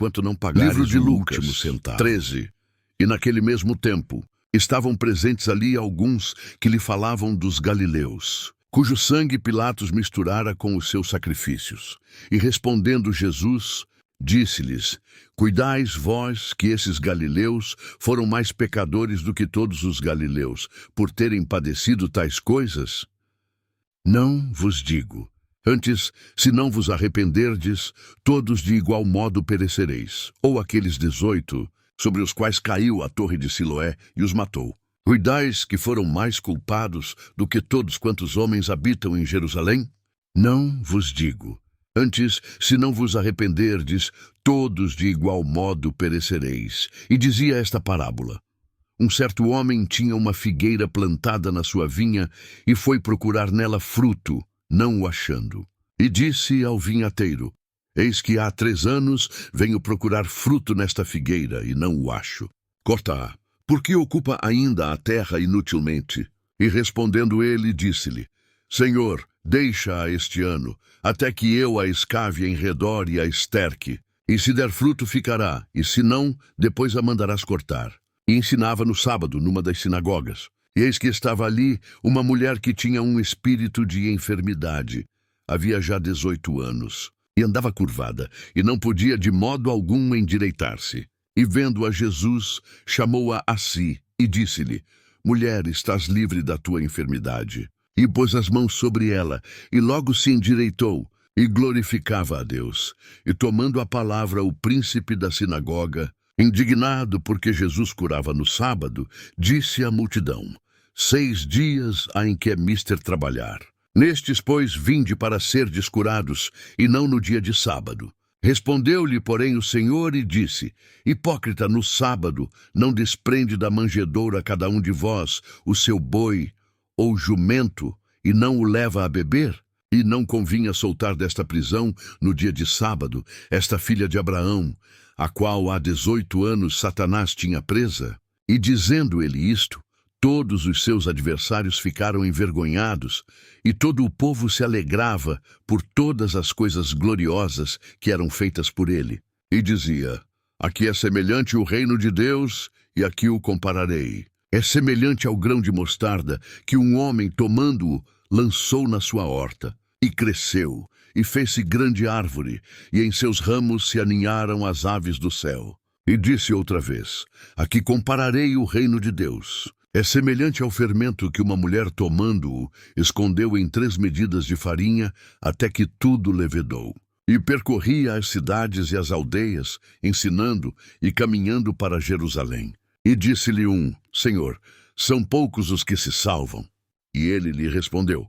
quanto não pagares Livro de o Lucas, último centavo. 13. E naquele mesmo tempo, estavam presentes ali alguns que lhe falavam dos galileus, cujo sangue Pilatos misturara com os seus sacrifícios. E respondendo Jesus, disse-lhes: Cuidais vós que esses galileus foram mais pecadores do que todos os galileus, por terem padecido tais coisas? Não vos digo. Antes, se não vos arrependerdes, todos de igual modo perecereis. Ou aqueles 18, sobre os quais caiu a torre de Siloé e os matou. Cuidais que foram mais culpados do que todos quantos homens habitam em Jerusalém? Não vos digo. Antes, se não vos arrependerdes, todos de igual modo perecereis. E dizia esta parábola: Um certo homem tinha uma figueira plantada na sua vinha e foi procurar nela fruto, não o achando. E disse ao vinhateiro: Eis que há 3 anos venho procurar fruto nesta figueira e não o acho. Corta-a, porque ocupa ainda a terra inutilmente. E respondendo ele, disse-lhe: Senhor, deixa-a este ano, até que eu a escave em redor e a esterque. E se der fruto, ficará, e se não, depois a mandarás cortar. E ensinava no sábado, numa das sinagogas. E eis que estava ali uma mulher que tinha um espírito de enfermidade. Havia já 18 anos. E andava curvada, e não podia de modo algum endireitar-se. E vendo-a Jesus, chamou-a a si, e disse-lhe: Mulher, estás livre da tua enfermidade. E pôs as mãos sobre ela, e logo se endireitou, e glorificava a Deus. E tomando a palavra o príncipe da sinagoga, indignado porque Jesus curava no sábado, disse à multidão: 6 dias há em que é mister trabalhar. Nestes, pois, vinde para serdes curados, e não no dia de sábado. Respondeu-lhe, porém, o Senhor e disse: Hipócrita, no sábado não desprende da manjedoura cada um de vós o seu boi ou jumento, e não o leva a beber? E não convinha soltar desta prisão, no dia de sábado, esta filha de Abraão, a qual há 18 anos Satanás tinha presa? E dizendo ele isto, todos os seus adversários ficaram envergonhados, e todo o povo se alegrava por todas as coisas gloriosas que eram feitas por ele. E dizia: Aqui é semelhante o reino de Deus, e aqui o compararei. É semelhante ao grão de mostarda que um homem, tomando-o, lançou na sua horta, e cresceu, e fez-se grande árvore, e em seus ramos se aninharam as aves do céu. E disse outra vez: Aqui compararei o reino de Deus. É semelhante ao fermento que uma mulher, tomando-o, escondeu em 3 medidas de farinha, até que tudo levedou. E percorria as cidades e as aldeias, ensinando e caminhando para Jerusalém. E disse-lhe um: Senhor, são poucos os que se salvam. E ele lhe respondeu: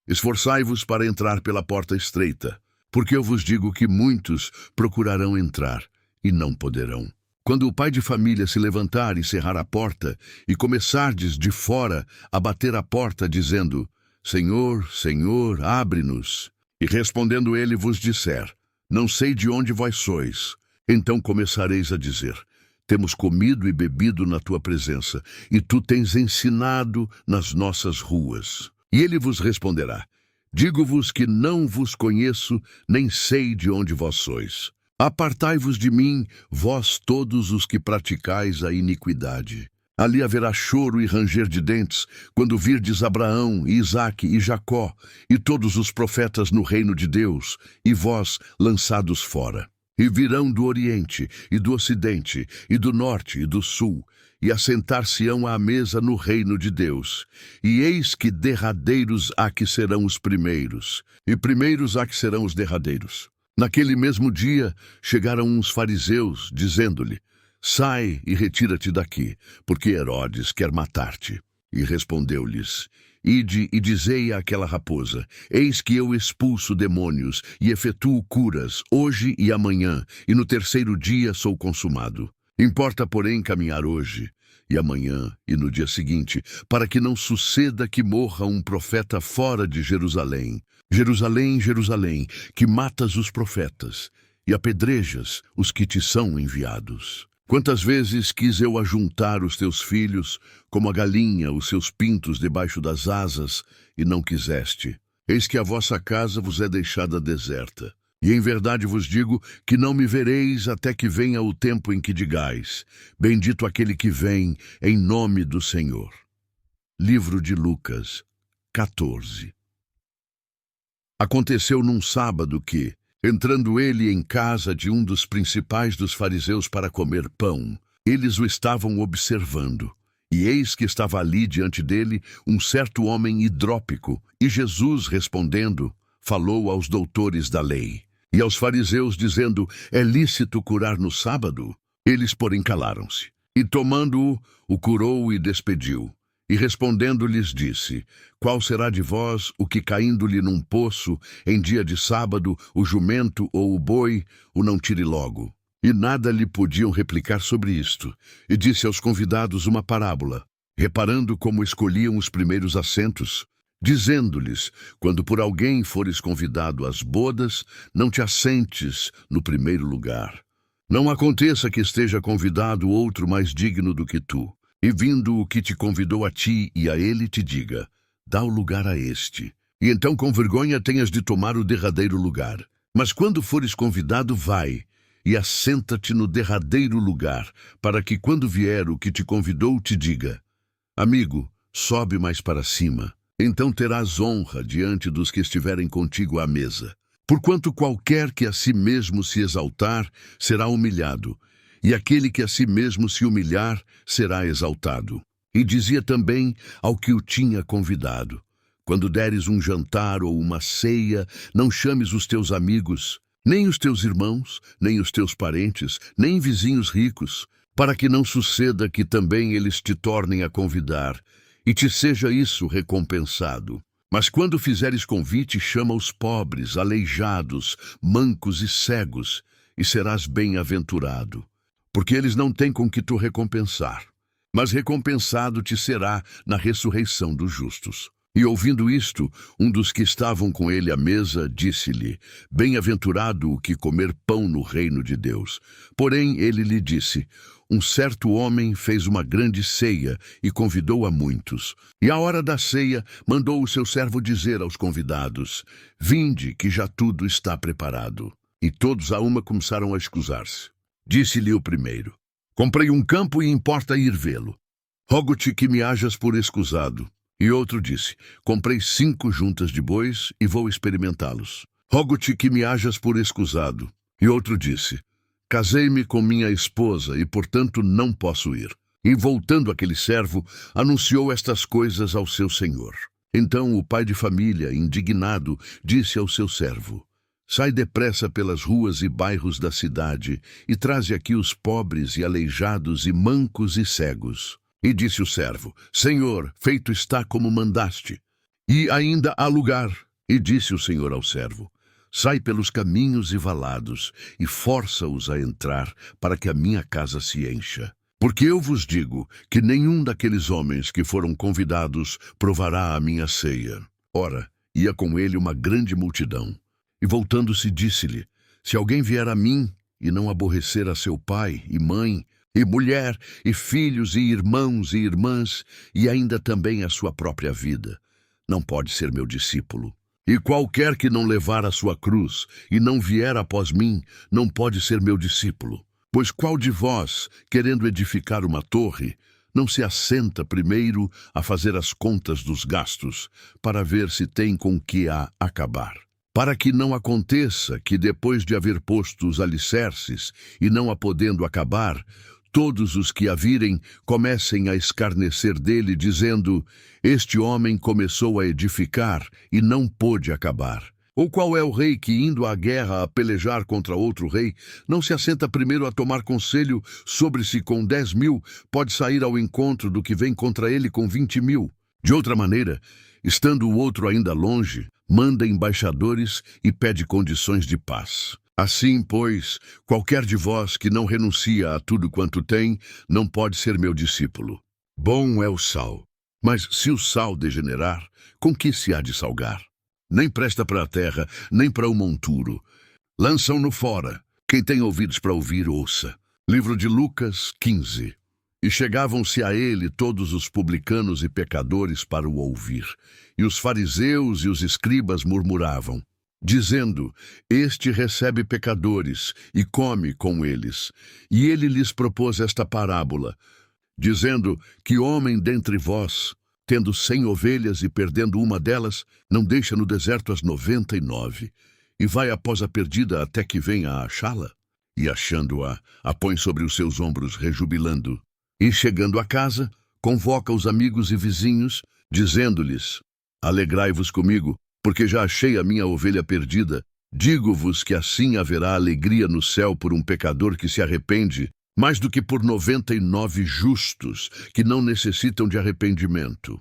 Esforçai-vos para entrar pela porta estreita, porque eu vos digo que muitos procurarão entrar e não poderão. Quando o pai de família se levantar e cerrar a porta, e começardes de fora a bater a porta, dizendo: Senhor, Senhor, abre-nos. E respondendo ele vos disser: Não sei de onde vós sois. Então começareis a dizer: Temos comido e bebido na tua presença, e tu tens ensinado nas nossas ruas. E ele vos responderá: Digo-vos que não vos conheço, nem sei de onde vós sois. Apartai-vos de mim, vós todos os que praticais a iniquidade. Ali haverá choro e ranger de dentes, quando virdes Abraão, e Isaque e Jacó, e todos os profetas no reino de Deus, e vós lançados fora. E virão do Oriente, e do Ocidente, e do Norte, e do Sul, e assentar-se-ão à mesa no reino de Deus. E eis que derradeiros há que serão os primeiros, e primeiros há que serão os derradeiros. Naquele mesmo dia chegaram uns fariseus, dizendo-lhe: Sai e retira-te daqui, porque Herodes quer matar-te. E respondeu-lhes: Ide e dizei àquela raposa: Eis que eu expulso demônios e efetuo curas hoje e amanhã, e no 3º dia sou consumado. Importa, porém, caminhar hoje e amanhã e no dia seguinte, para que não suceda que morra um profeta fora de Jerusalém. Jerusalém, Jerusalém, que matas os profetas e apedrejas os que te são enviados. Quantas vezes quis eu ajuntar os teus filhos, como a galinha os seus pintos debaixo das asas, e não quiseste. Eis que a vossa casa vos é deixada deserta. E em verdade vos digo que não me vereis até que venha o tempo em que digais: bendito aquele que vem em nome do Senhor. Livro de Lucas, 14. Aconteceu num sábado que, entrando ele em casa de um dos principais dos fariseus para comer pão, eles o estavam observando. E eis que estava ali diante dele um certo homem hidrópico, e Jesus, respondendo, falou aos doutores da lei e aos fariseus, dizendo: é lícito curar no sábado? Eles, porém, calaram-se. E tomando-o, o curou e despediu. E respondendo-lhes disse: qual será de vós o que, caindo-lhe num poço, em dia de sábado, o jumento ou o boi o não tire logo? E nada lhe podiam replicar sobre isto. E disse aos convidados uma parábola, reparando como escolhiam os primeiros assentos, dizendo-lhes: quando por alguém fores convidado às bodas, não te assentes no primeiro lugar. Não aconteça que esteja convidado outro mais digno do que tu, e vindo o que te convidou a ti e a ele te diga: dá o lugar a este. E então com vergonha tenhas de tomar o derradeiro lugar. Mas quando fores convidado, vai e assenta-te no derradeiro lugar, para que quando vier o que te convidou te diga: amigo, sobe mais para cima. Então terás honra diante dos que estiverem contigo à mesa. Porquanto qualquer que a si mesmo se exaltar, será humilhado, e aquele que a si mesmo se humilhar, será exaltado. E dizia também ao que o tinha convidado: quando deres um jantar ou uma ceia, não chames os teus amigos, nem os teus irmãos, nem os teus parentes, nem vizinhos ricos, para que não suceda que também eles te tornem a convidar, e te seja isso recompensado. Mas quando fizeres convite, chama os pobres, aleijados, mancos e cegos, e serás bem-aventurado, porque eles não têm com que tu recompensar, mas recompensado te será na ressurreição dos justos. E ouvindo isto, um dos que estavam com ele à mesa disse-lhe: bem-aventurado o que comer pão no reino de Deus. Porém ele lhe disse: um certo homem fez uma grande ceia e convidou a muitos. E à hora da ceia mandou o seu servo dizer aos convidados: vinde, que já tudo está preparado. E todos a uma começaram a escusar-se. Disse-lhe o primeiro: comprei um campo e importa ir vê-lo. Rogo-te que me hajas por escusado. E outro disse: comprei 5 juntas de bois e vou experimentá-los. Rogo-te que me hajas por escusado. E outro disse: casei-me com minha esposa e, portanto, não posso ir. E voltando aquele servo, anunciou estas coisas ao seu senhor. Então o pai de família, indignado, disse ao seu servo: sai depressa pelas ruas e bairros da cidade e traze aqui os pobres e aleijados e mancos e cegos. E disse o servo: Senhor, feito está como mandaste, e ainda há lugar. E disse o Senhor ao servo: sai pelos caminhos e valados, e força-os a entrar, para que a minha casa se encha. Porque eu vos digo que nenhum daqueles homens que foram convidados provará a minha ceia. Ora, ia com ele uma grande multidão. E voltando-se disse-lhe: se alguém vier a mim e não aborrecer a seu pai e mãe, e mulher, e filhos, e irmãos e irmãs, e ainda também a sua própria vida, não pode ser meu discípulo. E qualquer que não levar a sua cruz e não vier após mim, não pode ser meu discípulo. Pois qual de vós, querendo edificar uma torre, não se assenta primeiro a fazer as contas dos gastos, para ver se tem com que a acabar? Para que não aconteça que, depois de haver posto os alicerces e não a podendo acabar, todos os que a virem comecem a escarnecer dele, dizendo: este homem começou a edificar e não pôde acabar. Ou qual é o rei que, indo à guerra a pelejar contra outro rei, não se assenta primeiro a tomar conselho sobre se com 10.000 pode sair ao encontro do que vem contra ele com 20.000? De outra maneira, estando o outro ainda longe, manda embaixadores e pede condições de paz. Assim, pois, qualquer de vós que não renuncia a tudo quanto tem, não pode ser meu discípulo. Bom é o sal, mas se o sal degenerar, com que se há de salgar? Nem presta para a terra, nem para o monturo. Lançam-no fora. Quem tem ouvidos para ouvir, ouça. Livro de Lucas, 15. E chegavam-se a ele todos os publicanos e pecadores para o ouvir. E os fariseus e os escribas murmuravam: dizendo: Este recebe pecadores e come com eles. E ele lhes propôs esta parábola, dizendo: Que homem dentre vós, tendo 100 ovelhas e perdendo uma delas, não deixa no deserto as 99, e vai após a perdida até que venha a achá-la? E achando-a, a põe sobre os seus ombros, rejubilando. E chegando a casa, convoca os amigos e vizinhos, dizendo-lhes: Alegrai-vos comigo, porque já achei a minha ovelha perdida. Digo-vos que assim haverá alegria no céu por um pecador que se arrepende, mais do que por 99 justos, que não necessitam de arrependimento.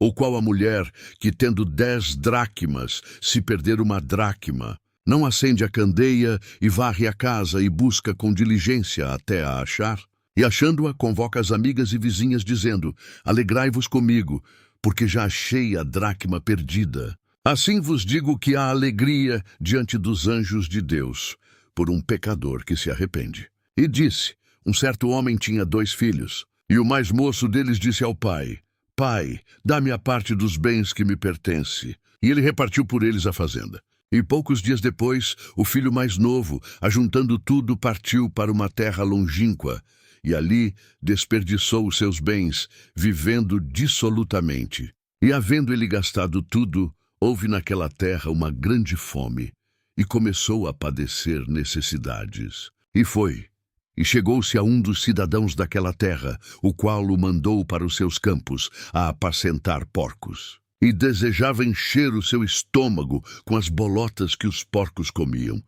Ou qual a mulher que, tendo 10 dracmas, se perder uma dracma, não acende a candeia e varre a casa e busca com diligência até a achar? E achando-a, convoca as amigas e vizinhas, dizendo: Alegrai-vos comigo, porque já achei a dracma perdida. Assim vos digo que há alegria diante dos anjos de Deus por um pecador que se arrepende. E disse: Um certo homem tinha 2 filhos, e o mais moço deles disse ao pai: Pai, dá-me a parte dos bens que me pertence. E ele repartiu por eles a fazenda. E poucos dias depois, o filho mais novo, ajuntando tudo, partiu para uma terra longínqua, e ali desperdiçou os seus bens, vivendo dissolutamente. E havendo ele gastado tudo, houve naquela terra uma grande fome, e começou a padecer necessidades. E chegou-se a um dos cidadãos daquela terra, o qual o mandou para os seus campos, a apacentar porcos. E desejava encher o seu estômago com as bolotas que os porcos comiam,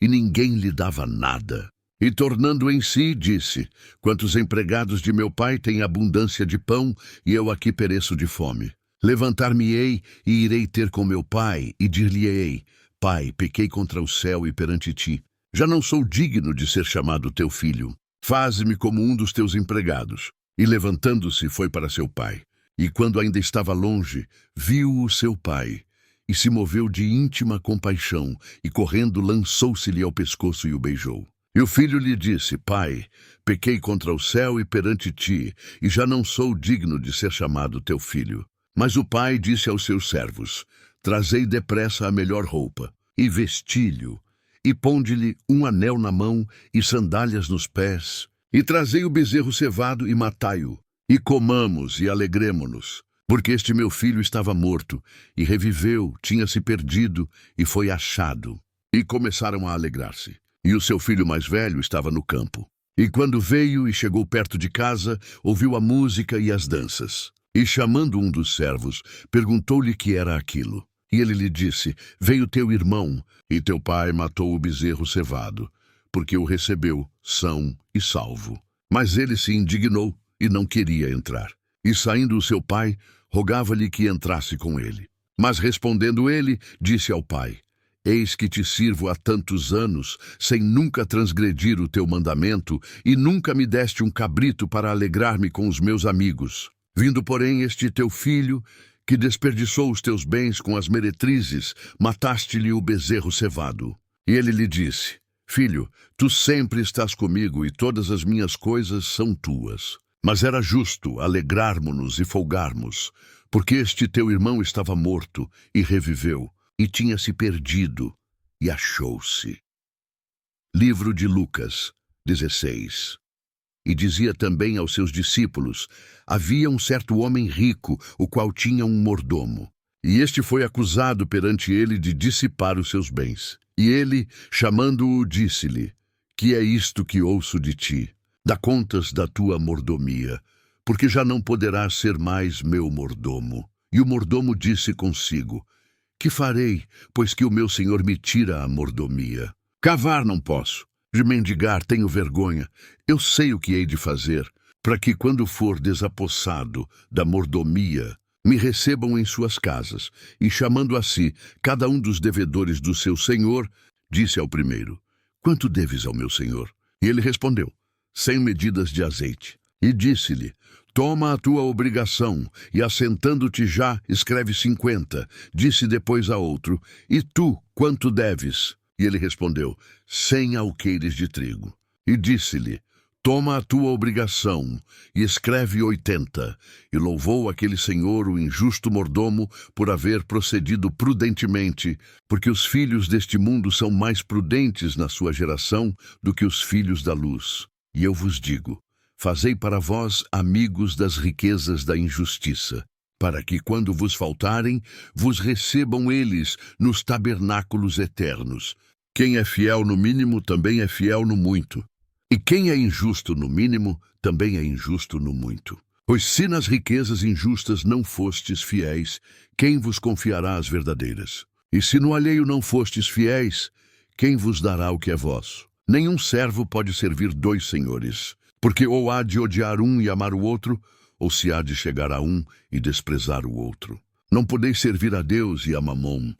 e ninguém lhe dava nada. E tornando em si, disse: Quantos empregados de meu pai têm abundância de pão, e eu aqui pereço de fome? Levantar-me-ei e irei ter com meu pai, e dir-lhe-ei: Pai, pequei contra o céu e perante ti. Já não sou digno de ser chamado teu filho. Faze-me como um dos teus empregados. E levantando-se, foi para seu pai. E quando ainda estava longe, viu o seu pai, e se moveu de íntima compaixão, e correndo lançou-se-lhe ao pescoço e o beijou. E o filho lhe disse: Pai, pequei contra o céu e perante ti, e já não sou digno de ser chamado teu filho. Mas o pai disse aos seus servos: Trazei depressa a melhor roupa, e vesti-lhe, e ponde-lhe um anel na mão e sandálias nos pés, e trazei o bezerro cevado e matai-o, e comamos e alegremo-nos, porque este meu filho estava morto, e reviveu, tinha-se perdido, e foi achado. E começaram a alegrar-se. E o seu filho mais velho estava no campo. E quando veio e chegou perto de casa, ouviu a música e as danças. E chamando um dos servos, perguntou-lhe que era aquilo. E ele lhe disse: Veio teu irmão, e teu pai matou o bezerro cevado, porque o recebeu são e salvo. Mas ele se indignou e não queria entrar. E saindo o seu pai, rogava-lhe que entrasse com ele. Mas respondendo ele, disse ao pai: Eis que te sirvo há tantos anos, sem nunca transgredir o teu mandamento, e nunca me deste um cabrito para alegrar-me com os meus amigos. Vindo, porém, este teu filho, que desperdiçou os teus bens com as meretrizes, mataste-lhe o bezerro cevado. E ele lhe disse: Filho, tu sempre estás comigo, e todas as minhas coisas são tuas. Mas era justo alegrarmos-nos e folgarmos, porque este teu irmão estava morto e reviveu, e tinha se perdido e achou-se. Livro de Lucas 16. E dizia também aos seus discípulos: Havia um certo homem rico, o qual tinha um mordomo. E este foi acusado perante ele de dissipar os seus bens. E ele, chamando-o, disse-lhe: Que é isto que ouço de ti? Dá contas da tua mordomia, porque já não poderás ser mais meu mordomo. E o mordomo disse consigo: Que farei, pois que o meu senhor me tira a mordomia? Cavar não posso, de mendigar tenho vergonha. Eu sei o que hei de fazer, para que, quando for desapossado da mordomia, me recebam em suas casas. E chamando a si cada um dos devedores do seu senhor, disse ao primeiro: Quanto deves ao meu senhor? E ele respondeu: 100 medidas de azeite. E disse-lhe: Toma a tua obrigação, e assentando-te já, escreve 50. Disse depois a outro: E tu, quanto deves? E ele respondeu: 100 alqueires de trigo. E disse-lhe: Toma a tua obrigação e escreve 80. E louvou aquele senhor, o injusto mordomo, por haver procedido prudentemente, porque os filhos deste mundo são mais prudentes na sua geração do que os filhos da luz. E eu vos digo, fazei para vós amigos das riquezas da injustiça, para que, quando vos faltarem, vos recebam eles nos tabernáculos eternos. Quem é fiel no mínimo também é fiel no muito. E quem é injusto no mínimo, também é injusto no muito. Pois se nas riquezas injustas não fostes fiéis, quem vos confiará as verdadeiras? E se no alheio não fostes fiéis, quem vos dará o que é vosso? Nenhum servo pode servir dois senhores, porque ou há de odiar um e amar o outro, ou se há de chegar a um e desprezar o outro. Não podeis servir a Deus e a Mamom.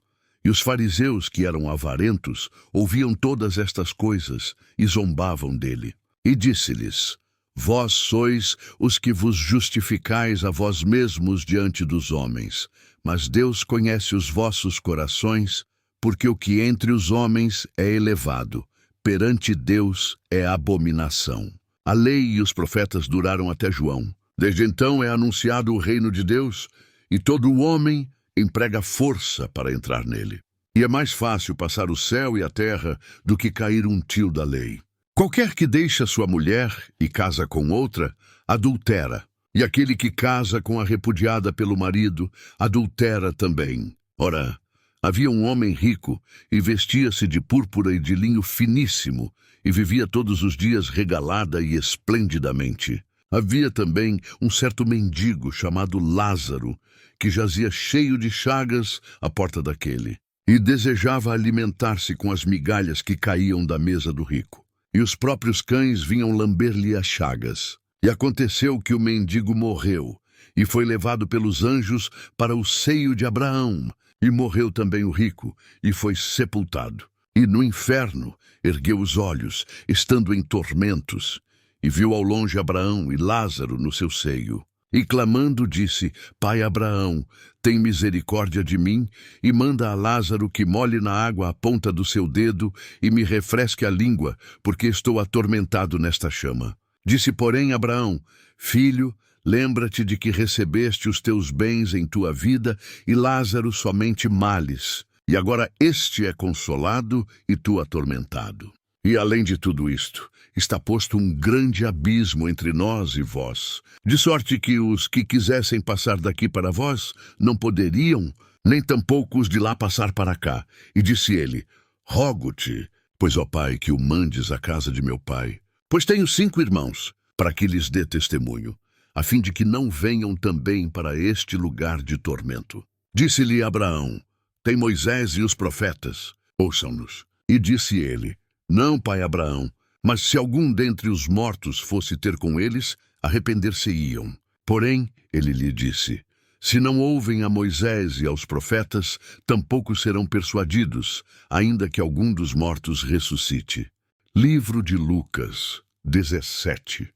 E os fariseus, que eram avarentos, ouviam todas estas coisas e zombavam dele. E disse-lhes, vós sois os que vos justificais a vós mesmos diante dos homens, mas Deus conhece os vossos corações, porque o que entre os homens é elevado, perante Deus é abominação. A lei e os profetas duraram até João. Desde então é anunciado o reino de Deus, e todo o homem emprega força para entrar nele. E é mais fácil passar o céu e a terra do que cair um tio da lei. Qualquer que deixa sua mulher e casa com outra, adultera. E aquele que casa com a repudiada pelo marido, adultera também. Ora, havia um homem rico e vestia-se de púrpura e de linho finíssimo e vivia todos os dias regalada e esplendidamente. Havia também um certo mendigo chamado Lázaro, que jazia cheio de chagas à porta daquele, e desejava alimentar-se com as migalhas que caíam da mesa do rico. E os próprios cães vinham lamber-lhe as chagas. E aconteceu que o mendigo morreu, e foi levado pelos anjos para o seio de Abraão. E morreu também o rico, e foi sepultado. E no inferno ergueu os olhos, estando em tormentos, e viu ao longe Abraão e Lázaro no seu seio. E clamando disse, Pai Abraão, tem misericórdia de mim, e manda a Lázaro que molhe na água a ponta do seu dedo e me refresque a língua, porque estou atormentado nesta chama. Disse, porém, Abraão, Filho, lembra-te de que recebeste os teus bens em tua vida, e Lázaro somente males. E agora este é consolado e tu atormentado. E além de tudo isto, está posto um grande abismo entre nós e vós, de sorte que os que quisessem passar daqui para vós não poderiam, nem tampouco os de lá passar para cá. E disse ele, rogo-te, pois, ó Pai, que o mandes à casa de meu pai, pois tenho 5 irmãos, para que lhes dê testemunho, a fim de que não venham também para este lugar de tormento. Disse-lhe Abraão, tem Moisés e os profetas, ouçam-nos. E disse ele, não, pai Abraão, mas se algum dentre os mortos fosse ter com eles, arrepender-se-iam. Porém, ele lhe disse, se não ouvem a Moisés e aos profetas, tampouco serão persuadidos, ainda que algum dos mortos ressuscite. Livro de Lucas, 17.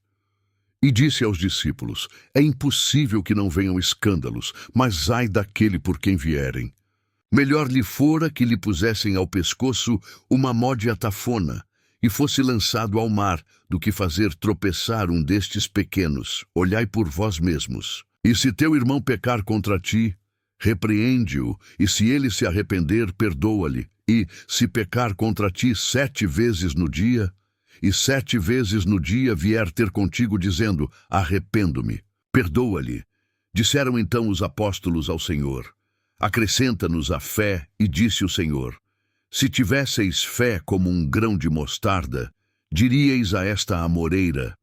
E disse aos discípulos, é impossível que não venham escândalos, mas ai daquele por quem vierem. Melhor lhe fora que lhe pusessem ao pescoço uma módia tafona e fosse lançado ao mar, do que fazer tropeçar um destes pequenos. Olhai por vós mesmos. E se teu irmão pecar contra ti, repreende-o, e se ele se arrepender, perdoa-lhe. E, se pecar contra ti 7 vezes no dia, e 7 vezes no dia vier ter contigo dizendo, arrependo-me, perdoa-lhe. Disseram então os apóstolos ao Senhor, acrescenta-nos a fé, e disse o Senhor, se tivesseis fé como um grão de mostarda, diríeis a esta amoreira,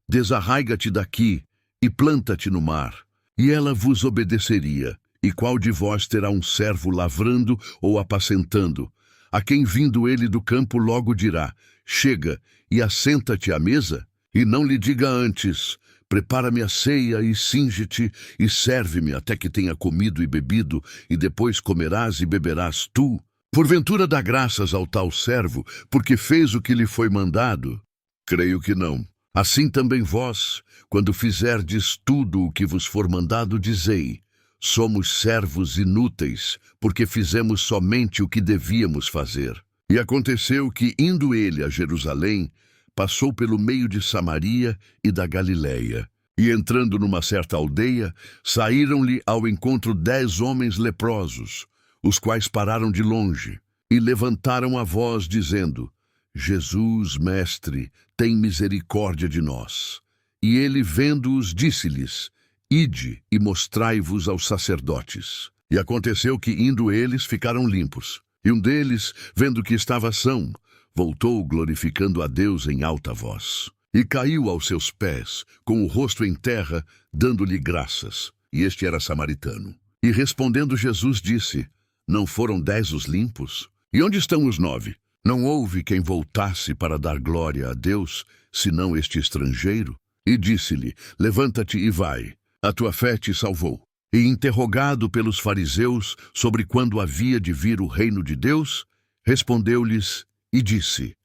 desarraiga-te daqui e planta-te no mar, e ela vos obedeceria. E qual de vós terá um servo lavrando ou apacentando, a quem vindo ele do campo logo dirá, chega e assenta-te à mesa? E não lhe diga antes, prepara-me a ceia e cinge-te e serve-me até que tenha comido e bebido, e depois comerás e beberás tu. Porventura dá graças ao tal servo, porque fez o que lhe foi mandado? Creio que não. Assim também vós, quando fizerdes tudo o que vos for mandado, dizei, somos servos inúteis, porque fizemos somente o que devíamos fazer. E aconteceu que, indo ele a Jerusalém, passou pelo meio de Samaria e da Galileia. E entrando numa certa aldeia, saíram-lhe ao encontro 10 homens leprosos, os quais pararam de longe e levantaram a voz, dizendo: Jesus, mestre, tem misericórdia de nós. E ele, vendo-os, disse-lhes: Ide e mostrai-vos aos sacerdotes. E aconteceu que, indo eles, ficaram limpos. E um deles, vendo que estava são, voltou glorificando a Deus em alta voz. E caiu aos seus pés, com o rosto em terra, dando-lhe graças. E este era samaritano. E respondendo Jesus disse: Não foram 10 os limpos? E onde estão os 9? Não houve quem voltasse para dar glória a Deus, senão este estrangeiro? E disse-lhe: Levanta-te e vai, a tua fé te salvou. E interrogado pelos fariseus sobre quando havia de vir o reino de Deus, respondeu-lhes e disse: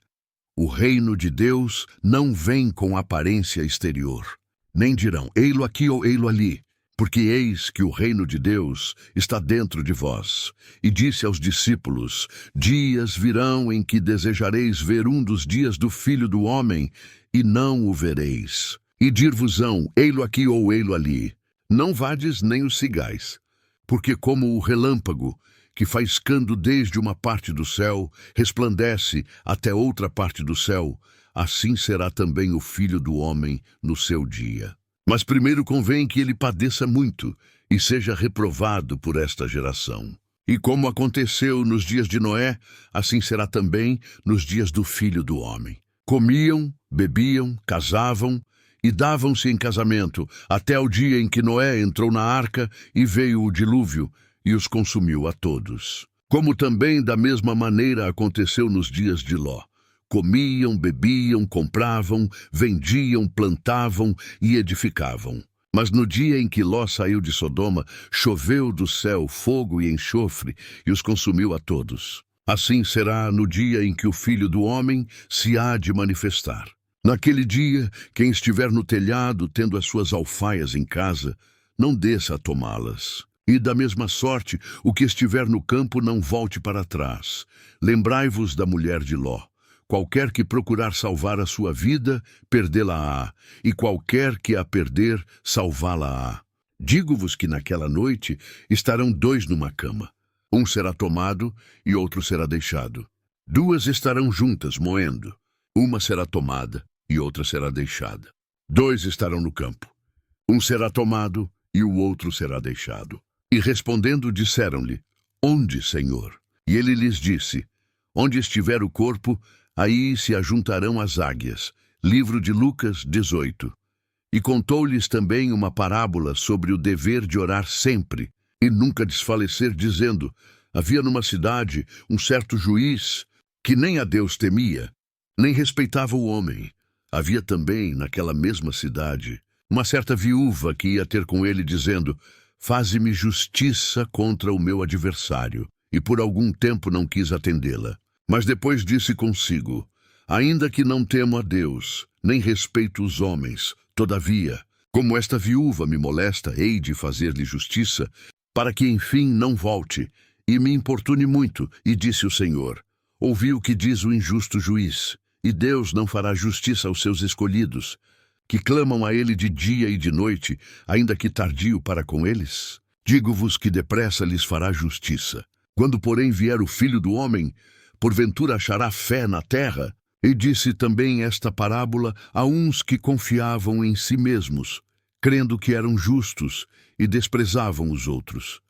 O reino de Deus não vem com aparência exterior, nem dirão, ei-lo aqui ou ei-lo ali, porque eis que o reino de Deus está dentro de vós. E disse aos discípulos: Dias virão em que desejareis ver um dos dias do Filho do Homem, e não o vereis. E dir-vos-ão, ei-lo aqui ou ei-lo ali. Não vades nem os sigais, porque como o relâmpago, que faiscando desde uma parte do céu, resplandece até outra parte do céu, assim será também o Filho do Homem no seu dia. Mas primeiro convém que ele padeça muito e seja reprovado por esta geração. E como aconteceu nos dias de Noé, assim será também nos dias do Filho do Homem. Comiam, bebiam, casavam e davam-se em casamento, até o dia em que Noé entrou na arca e veio o dilúvio, e os consumiu a todos. Como também da mesma maneira aconteceu nos dias de Ló. Comiam, bebiam, compravam, vendiam, plantavam e edificavam. Mas no dia em que Ló saiu de Sodoma, choveu do céu fogo e enxofre, e os consumiu a todos. Assim será no dia em que o Filho do Homem se há de manifestar. Naquele dia, quem estiver no telhado, tendo as suas alfaias em casa, não desça a tomá-las. E da mesma sorte, o que estiver no campo não volte para trás. Lembrai-vos da mulher de Ló. Qualquer que procurar salvar a sua vida, perdê-la-á, e qualquer que a perder, salvá-la-á. Digo-vos que naquela noite estarão 2 numa cama. Um será tomado e outro será deixado. 2 estarão juntas, moendo. Uma será tomada e outra será deixada. 2 estarão no campo. Um será tomado e o outro será deixado. E respondendo, disseram-lhe: Onde, Senhor? E ele lhes disse: Onde estiver o corpo, aí se ajuntarão as águias. Livro de Lucas 18. E contou-lhes também uma parábola sobre o dever de orar sempre, e nunca desfalecer, dizendo: Havia numa cidade um certo juiz, que nem a Deus temia, nem respeitava o homem. Havia também, naquela mesma cidade, uma certa viúva que ia ter com ele, dizendo: Faze-me justiça contra o meu adversário. E por algum tempo não quis atendê-la. Mas depois disse consigo: Ainda que não temo a Deus, nem respeito os homens, todavia, como esta viúva me molesta, hei de fazer-lhe justiça, para que enfim não volte, e me importune muito. E disse o Senhor: Ouvi o que diz o injusto juiz, e Deus não fará justiça aos seus escolhidos, que clamam a ele de dia e de noite, ainda que tardio para com eles? Digo-vos que depressa lhes fará justiça. Quando, porém, vier o Filho do Homem, porventura achará fé na terra? E disse também esta parábola a uns que confiavam em si mesmos, crendo que eram justos, e desprezavam os outros.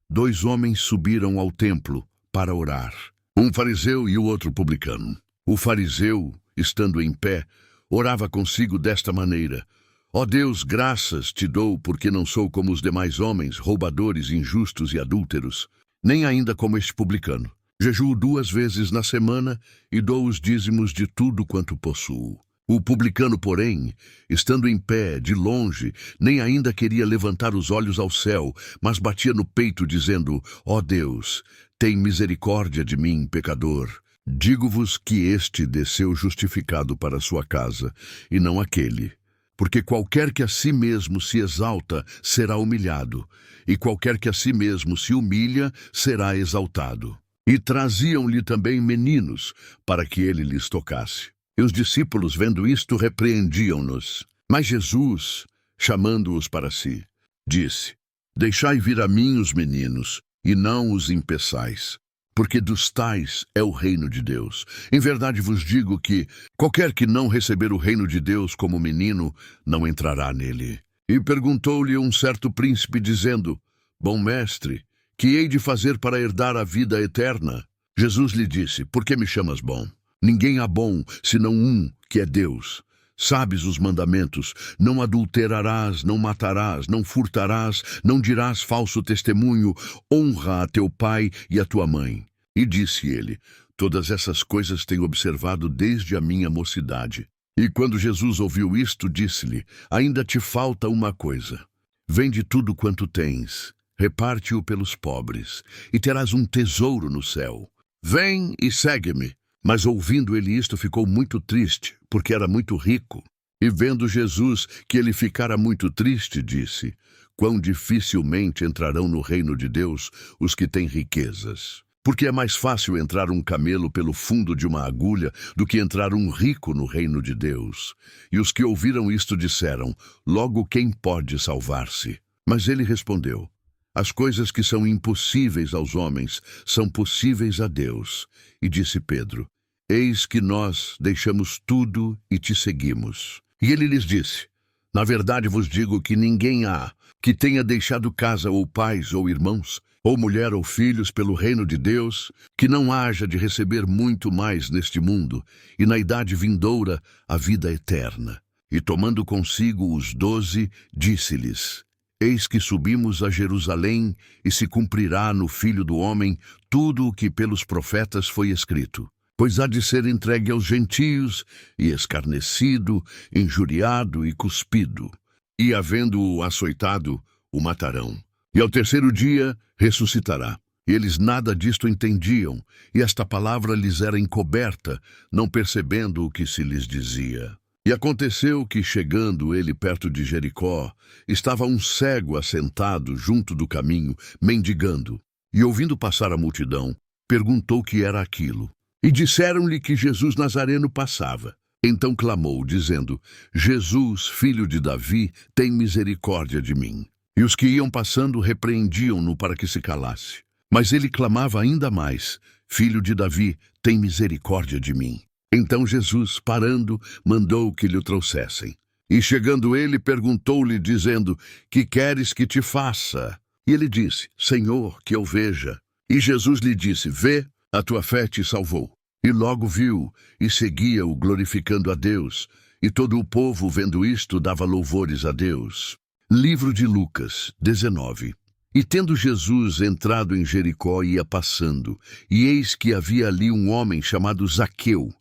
2 homens subiram ao templo para orar, um fariseu e o outro publicano. O fariseu, estando em pé, orava consigo desta maneira: Ó Deus, graças te dou, porque não sou como os demais homens, roubadores, injustos e adúlteros, nem ainda como este publicano. Jejuo 2 vezes na semana e dou os dízimos de tudo quanto possuo. O publicano, porém, estando em pé, de longe, nem ainda queria levantar os olhos ao céu, mas batia no peito, dizendo: Ó Deus, tem misericórdia de mim, pecador. Digo-vos que este desceu justificado para sua casa, e não aquele. Porque qualquer que a si mesmo se exalta, será humilhado, e qualquer que a si mesmo se humilha, será exaltado. E traziam-lhe também meninos, para que ele lhes tocasse. E os discípulos, vendo isto, repreendiam-nos. Mas Jesus, chamando-os para si, disse: Deixai vir a mim os meninos, e não os impeçais, porque dos tais é o reino de Deus. Em verdade vos digo que qualquer que não receber o reino de Deus como menino, não entrará nele. E perguntou-lhe um certo príncipe, dizendo: Bom mestre, que hei de fazer para herdar a vida eterna? Jesus lhe disse: Por que me chamas bom? Ninguém há bom, senão um, que é Deus. Sabes os mandamentos: não adulterarás, não matarás, não furtarás, não dirás falso testemunho, honra a teu pai e a tua mãe. E disse ele: Todas essas coisas tenho observado desde a minha mocidade. E quando Jesus ouviu isto, disse-lhe: Ainda te falta uma coisa. Vende tudo quanto tens, reparte-o pelos pobres, e terás um tesouro no céu. Vem e segue-me. Mas ouvindo ele isto, ficou muito triste, porque era muito rico. E vendo Jesus que ele ficara muito triste, disse: Quão dificilmente entrarão no reino de Deus os que têm riquezas. Porque é mais fácil entrar um camelo pelo fundo de uma agulha do que entrar um rico no reino de Deus. E os que ouviram isto disseram: Logo quem pode salvar-se? Mas ele respondeu: As coisas que são impossíveis aos homens são possíveis a Deus. E disse Pedro: Eis que nós deixamos tudo e te seguimos. E ele lhes disse: Na verdade vos digo que ninguém há que tenha deixado casa ou pais ou irmãos, ou mulher ou filhos pelo reino de Deus, que não haja de receber muito mais neste mundo, e na idade vindoura a vida eterna. E tomando consigo os 12, disse-lhes: Eis que subimos a Jerusalém, e se cumprirá no Filho do Homem tudo o que pelos profetas foi escrito. Pois há de ser entregue aos gentios, e escarnecido, injuriado e cuspido. E havendo-o açoitado, o matarão. E ao terceiro dia ressuscitará. E eles nada disto entendiam, e esta palavra lhes era encoberta, não percebendo o que se lhes dizia. E aconteceu que, chegando ele perto de Jericó, estava um cego assentado junto do caminho, mendigando. E ouvindo passar a multidão, perguntou o que era aquilo. E disseram-lhe que Jesus Nazareno passava. Então clamou, dizendo: Jesus, filho de Davi, tem misericórdia de mim. E os que iam passando repreendiam-no para que se calasse. Mas ele clamava ainda mais: Filho de Davi, tem misericórdia de mim. Então Jesus, parando, mandou que lhe o trouxessem. E chegando ele, perguntou-lhe, dizendo: Que queres que te faça? E ele disse: Senhor, que eu veja. E Jesus lhe disse: Vê, a tua fé te salvou. E logo viu, e seguia-o, glorificando a Deus. E todo o povo, vendo isto, dava louvores a Deus. Livro de Lucas, 19. E tendo Jesus entrado em Jericó, ia passando, e eis que havia ali um homem chamado Zaqueu.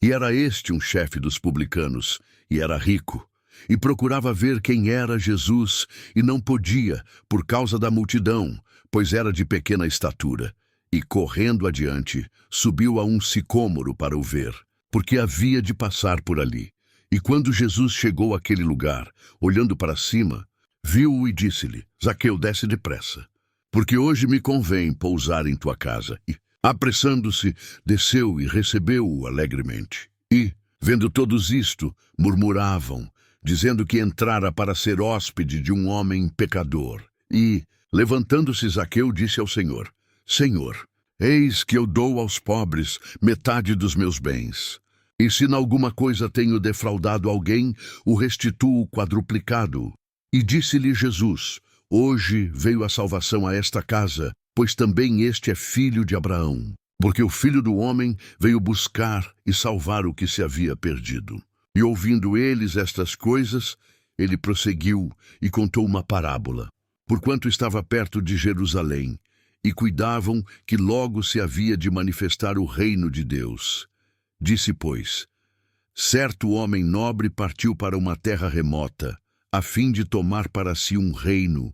E era este um chefe dos publicanos, e era rico. E procurava ver quem era Jesus, e não podia, por causa da multidão, pois era de pequena estatura. E, correndo adiante, subiu a um sicômoro para o ver, porque havia de passar por ali. E quando Jesus chegou àquele lugar, olhando para cima, viu-o e disse-lhe: Zaqueu, desce depressa, porque hoje me convém pousar em tua casa. E, apressando-se, desceu e recebeu-o alegremente. E, vendo todos isto, murmuravam, dizendo que entrara para ser hóspede de um homem pecador. E, levantando-se Zaqueu, disse ao Senhor: Senhor, eis que eu dou aos pobres metade dos meus bens. E se em alguma coisa tenho defraudado alguém, o restituo quadruplicado. E disse-lhe Jesus: Hoje veio a salvação a esta casa, pois também este é filho de Abraão. Porque o Filho do Homem veio buscar e salvar o que se havia perdido. E ouvindo eles estas coisas, ele prosseguiu e contou uma parábola, porquanto estava perto de Jerusalém, e cuidavam que logo se havia de manifestar o reino de Deus. Disse, pois: Certo homem nobre partiu para uma terra remota, a fim de tomar para si um reino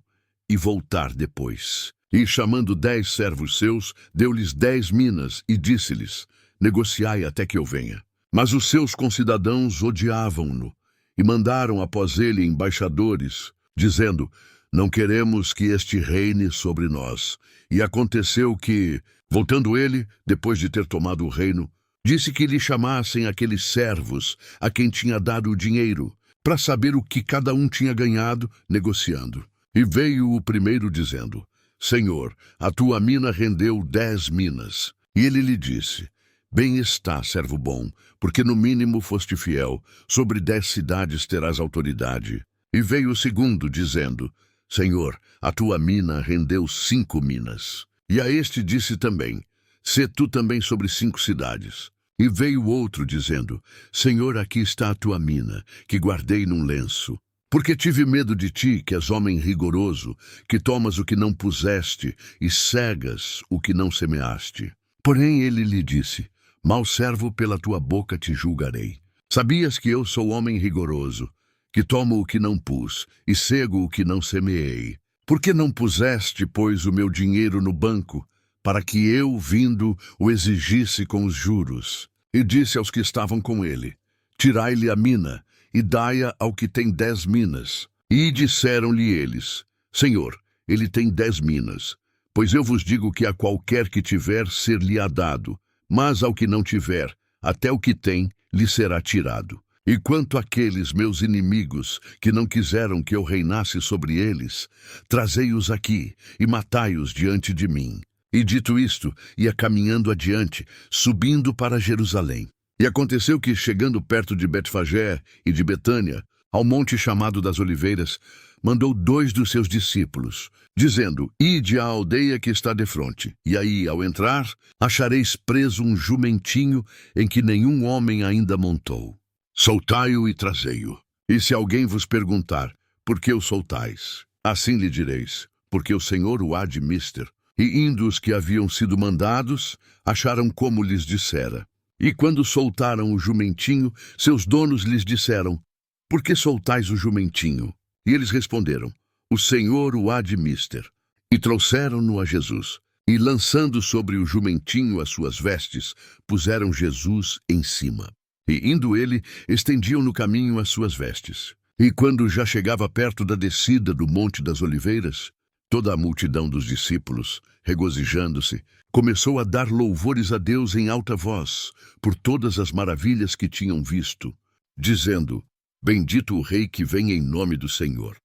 e voltar depois. E chamando 10 servos seus, deu-lhes 10 minas e disse-lhes: Negociai até que eu venha. Mas os seus concidadãos odiavam-no e mandaram após ele embaixadores, dizendo: Não queremos que este reine sobre nós. E aconteceu que, voltando ele, depois de ter tomado o reino, Disse que lhe chamassem aqueles servos a quem tinha dado o dinheiro, para saber o que cada um tinha ganhado negociando. E veio o primeiro dizendo: Senhor, a tua mina rendeu 10 minas. E ele lhe disse: Bem está, servo bom, porque no mínimo foste fiel, sobre 10 cidades terás autoridade. E veio o segundo, dizendo: Senhor, a tua mina rendeu 5 minas. E a este disse também: Sê tu também sobre 5 cidades. E veio outro, dizendo: Senhor, aqui está a tua mina, que guardei num lenço. Porque tive medo de ti, que és homem rigoroso, que tomas o que não puseste e cegas o que não semeaste. Porém ele lhe disse: Mau servo, pela tua boca te julgarei. Sabias que eu sou homem rigoroso, que tomo o que não pus e cego o que não semeei? Por que não puseste, pois, o meu dinheiro no banco, para que eu, vindo, o exigisse com os juros? E disse aos que estavam com ele: Tirai-lhe a mina, e dai-a ao que tem 10 minas. E disseram-lhe eles: Senhor, ele tem 10 minas. Pois eu vos digo que a qualquer que tiver, ser-lhe-á dado, mas ao que não tiver, até o que tem, lhe será tirado. E quanto àqueles meus inimigos, que não quiseram que eu reinasse sobre eles, trazei-os aqui, e matai-os diante de mim. E dito isto, ia caminhando adiante, subindo para Jerusalém. E aconteceu que, chegando perto de Betfagé e de Betânia, ao monte chamado das Oliveiras, mandou 2 dos seus discípulos, dizendo: Ide à aldeia que está defronte, e aí, ao entrar, achareis preso um jumentinho em que nenhum homem ainda montou. Soltai-o e trazei-o. E se alguém vos perguntar: Por que o soltais? Assim lhe direis: Porque o Senhor o há de mister. E indo os que haviam sido mandados, acharam como lhes dissera. E quando soltaram o jumentinho, seus donos lhes disseram: Por que soltais o jumentinho? E eles responderam: O Senhor o há de mister. E trouxeram-no a Jesus. E lançando sobre o jumentinho as suas vestes, puseram Jesus em cima. E indo ele, estendiam no caminho as suas vestes. E quando já chegava perto da descida do Monte das Oliveiras, toda a multidão dos discípulos, regozijando-se, começou a dar louvores a Deus em alta voz, por todas as maravilhas que tinham visto, dizendo: Bendito o Rei que vem em nome do Senhor.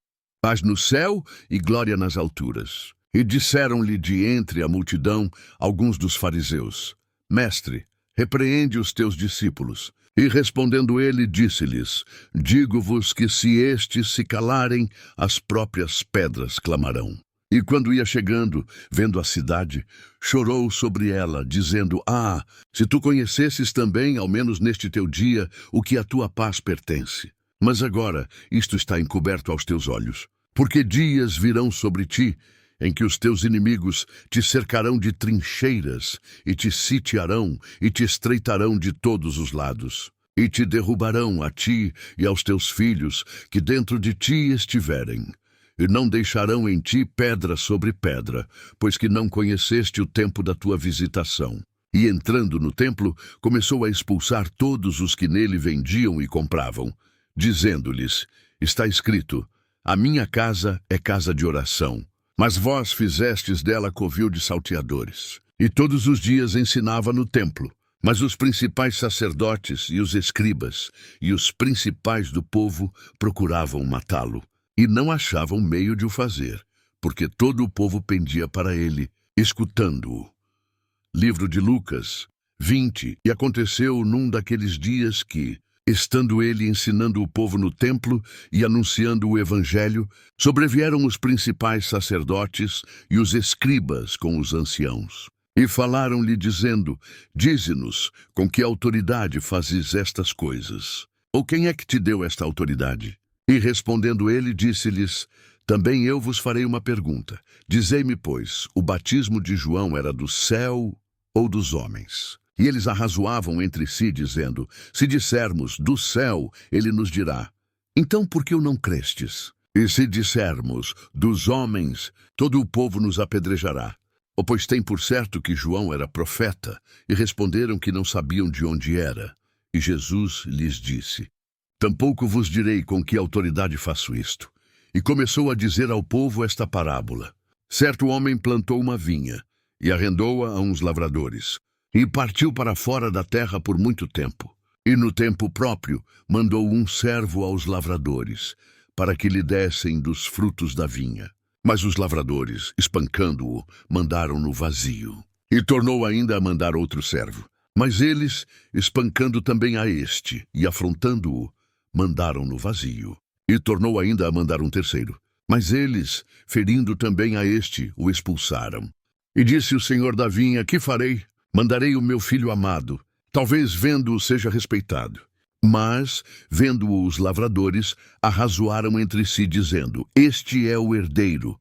Paz no céu e glória nas alturas. E disseram-lhe de entre a multidão alguns dos fariseus: Mestre, repreende os teus discípulos. E respondendo ele, disse-lhes: Digo-vos que se estes se calarem, as próprias pedras clamarão. E quando ia chegando, vendo a cidade, chorou sobre ela, dizendo: Ah, se tu conhecesses também, ao menos neste teu dia, o que à tua paz pertence. Mas agora isto está encoberto aos teus olhos. Porque dias virão sobre ti, em que os teus inimigos te cercarão de trincheiras, e te sitiarão, e te estreitarão de todos os lados. E te derrubarão a ti e aos teus filhos, que dentro de ti estiverem. E não deixarão em ti pedra sobre pedra, pois que não conheceste o tempo da tua visitação. E entrando no templo, começou a expulsar todos os que nele vendiam e compravam, dizendo-lhes: Está escrito: A minha casa é casa de oração, mas vós fizestes dela covil de salteadores. E todos os dias ensinava no templo. Mas os principais sacerdotes e os escribas e os principais do povo procuravam matá-lo, e não achavam meio de o fazer, porque todo o povo pendia para ele, escutando-o. Livro de Lucas 20. E aconteceu num daqueles dias que, estando ele ensinando o povo no templo e anunciando o evangelho, sobrevieram os principais sacerdotes e os escribas com os anciãos. E falaram-lhe, dizendo: Dize-nos, com que autoridade fazes estas coisas? Ou quem é que te deu esta autoridade? E respondendo ele, disse-lhes: Também eu vos farei uma pergunta. Dizei-me, pois, o batismo de João era do céu ou dos homens? E eles arrazoavam entre si, dizendo: Se dissermos do céu, ele nos dirá: Então por que o não crestes? E se dissermos dos homens, todo o povo nos apedrejará. Ou pois tem por certo que João era profeta, e responderam que não sabiam de onde era. E Jesus lhes disse: Tampouco vos direi com que autoridade faço isto. E começou a dizer ao povo esta parábola: Certo homem plantou uma vinha, e arrendou-a a uns lavradores, e partiu para fora da terra por muito tempo. E no tempo próprio mandou um servo aos lavradores, para que lhe dessem dos frutos da vinha. Mas os lavradores, espancando-o, mandaram-no vazio. E tornou ainda a mandar outro servo. Mas eles, espancando também a este e afrontando-o, mandaram-no vazio. E tornou ainda a mandar um terceiro. Mas eles, ferindo também a este, o expulsaram. E disse o senhor da vinha: que farei? Mandarei o meu filho amado. Talvez vendo-o seja respeitado. Mas, vendo-o os lavradores, arrazoaram entre si, dizendo: este é o herdeiro.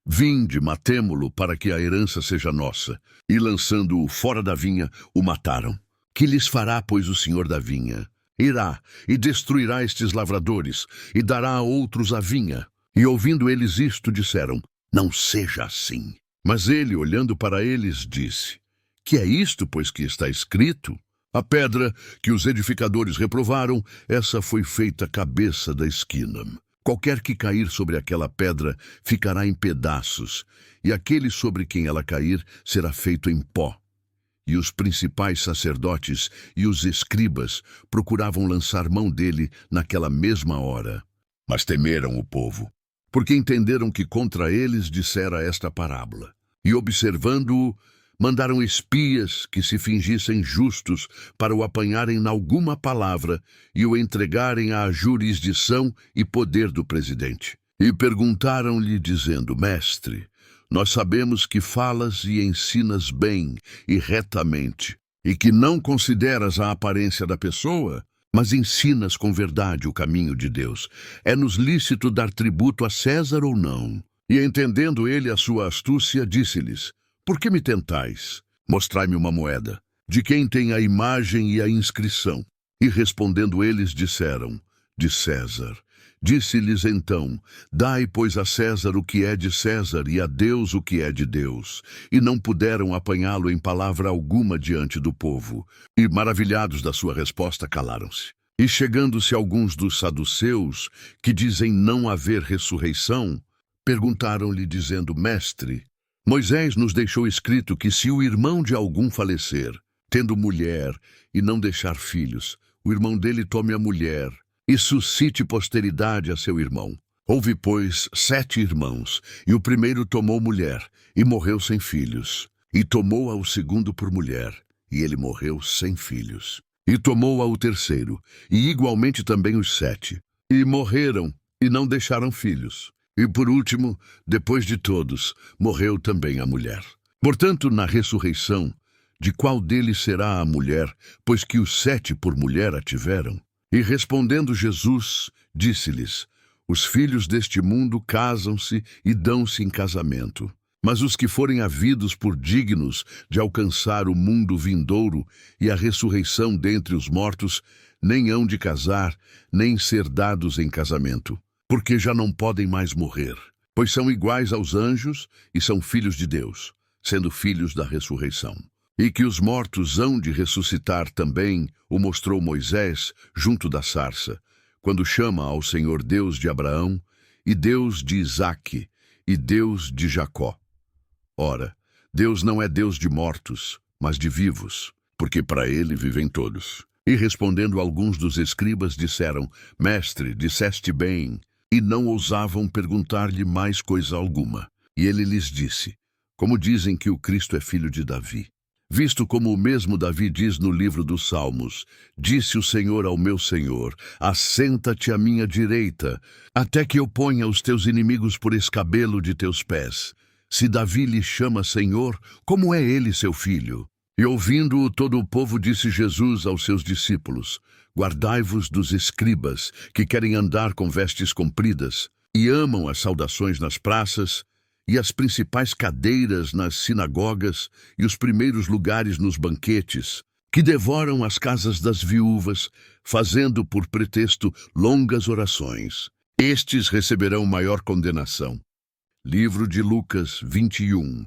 Vinde, matemo-lo, para que a herança seja nossa. E, lançando-o fora da vinha, o mataram. Que lhes fará, pois, o senhor da vinha? Irá, e destruirá estes lavradores, e dará a outros a vinha. E, ouvindo eles isto, disseram: não seja assim. Mas ele, olhando para eles, disse: que é isto, pois, que está escrito? A pedra que os edificadores reprovaram, essa foi feita cabeça da esquina. Qualquer que cair sobre aquela pedra ficará em pedaços, e aquele sobre quem ela cair será feito em pó. E os principais sacerdotes e os escribas procuravam lançar mão dele naquela mesma hora. Mas temeram o povo, porque entenderam que contra eles dissera esta parábola. E observando-o, mandaram espias que se fingissem justos para o apanharem em alguma palavra e o entregarem à jurisdição e poder do presidente. E perguntaram-lhe, dizendo: mestre, nós sabemos que falas e ensinas bem e retamente, e que não consideras a aparência da pessoa, mas ensinas com verdade o caminho de Deus. É-nos lícito dar tributo a César ou não? E entendendo ele a sua astúcia, disse-lhes: por que me tentais? Mostrai-me uma moeda. De quem tem a imagem e a inscrição? E respondendo eles, disseram: de César. Disse-lhes então: dai, pois, a César o que é de César, e a Deus o que é de Deus. E não puderam apanhá-lo em palavra alguma diante do povo. E, maravilhados da sua resposta, calaram-se. E chegando-se alguns dos saduceus, que dizem não haver ressurreição, perguntaram-lhe, dizendo: mestre, Moisés nos deixou escrito que se o irmão de algum falecer, tendo mulher e não deixar filhos, o irmão dele tome a mulher e suscite posteridade a seu irmão. Houve, pois, 7 irmãos, e o primeiro tomou mulher e morreu sem filhos. E tomou-a o segundo por mulher, e ele morreu sem filhos. E tomou-a o terceiro, e igualmente também os 7. E morreram, e não deixaram filhos. E por último, depois de todos, morreu também a mulher. Portanto, na ressurreição, de qual deles será a mulher, pois que os 7 por mulher a tiveram? E respondendo Jesus, disse-lhes: os filhos deste mundo casam-se e dão-se em casamento. Mas os que forem havidos por dignos de alcançar o mundo vindouro e a ressurreição dentre os mortos, nem hão de casar, nem ser dados em casamento, porque já não podem mais morrer, pois são iguais aos anjos e são filhos de Deus, sendo filhos da ressurreição. E que os mortos hão de ressuscitar também, o mostrou Moisés junto da sarça, quando chama ao Senhor Deus de Abraão, e Deus de Isaque, e Deus de Jacó. Ora, Deus não é Deus de mortos, mas de vivos, porque para ele vivem todos. E respondendo alguns dos escribas, disseram: mestre, disseste bem, e não ousavam perguntar-lhe mais coisa alguma. E ele lhes disse: como dizem que o Cristo é filho de Davi? Visto como o mesmo Davi diz no livro dos Salmos: disse o Senhor ao meu Senhor: assenta-te à minha direita, até que eu ponha os teus inimigos por escabelo de teus pés. Se Davi lhe chama Senhor, como é ele seu filho? E ouvindo-o todo o povo, disse Jesus aos seus discípulos: guardai-vos dos escribas, que querem andar com vestes compridas, e amam as saudações nas praças, e as principais cadeiras nas sinagogas, e os primeiros lugares nos banquetes, que devoram as casas das viúvas, fazendo por pretexto longas orações. Estes receberão maior condenação. Livro de Lucas 21.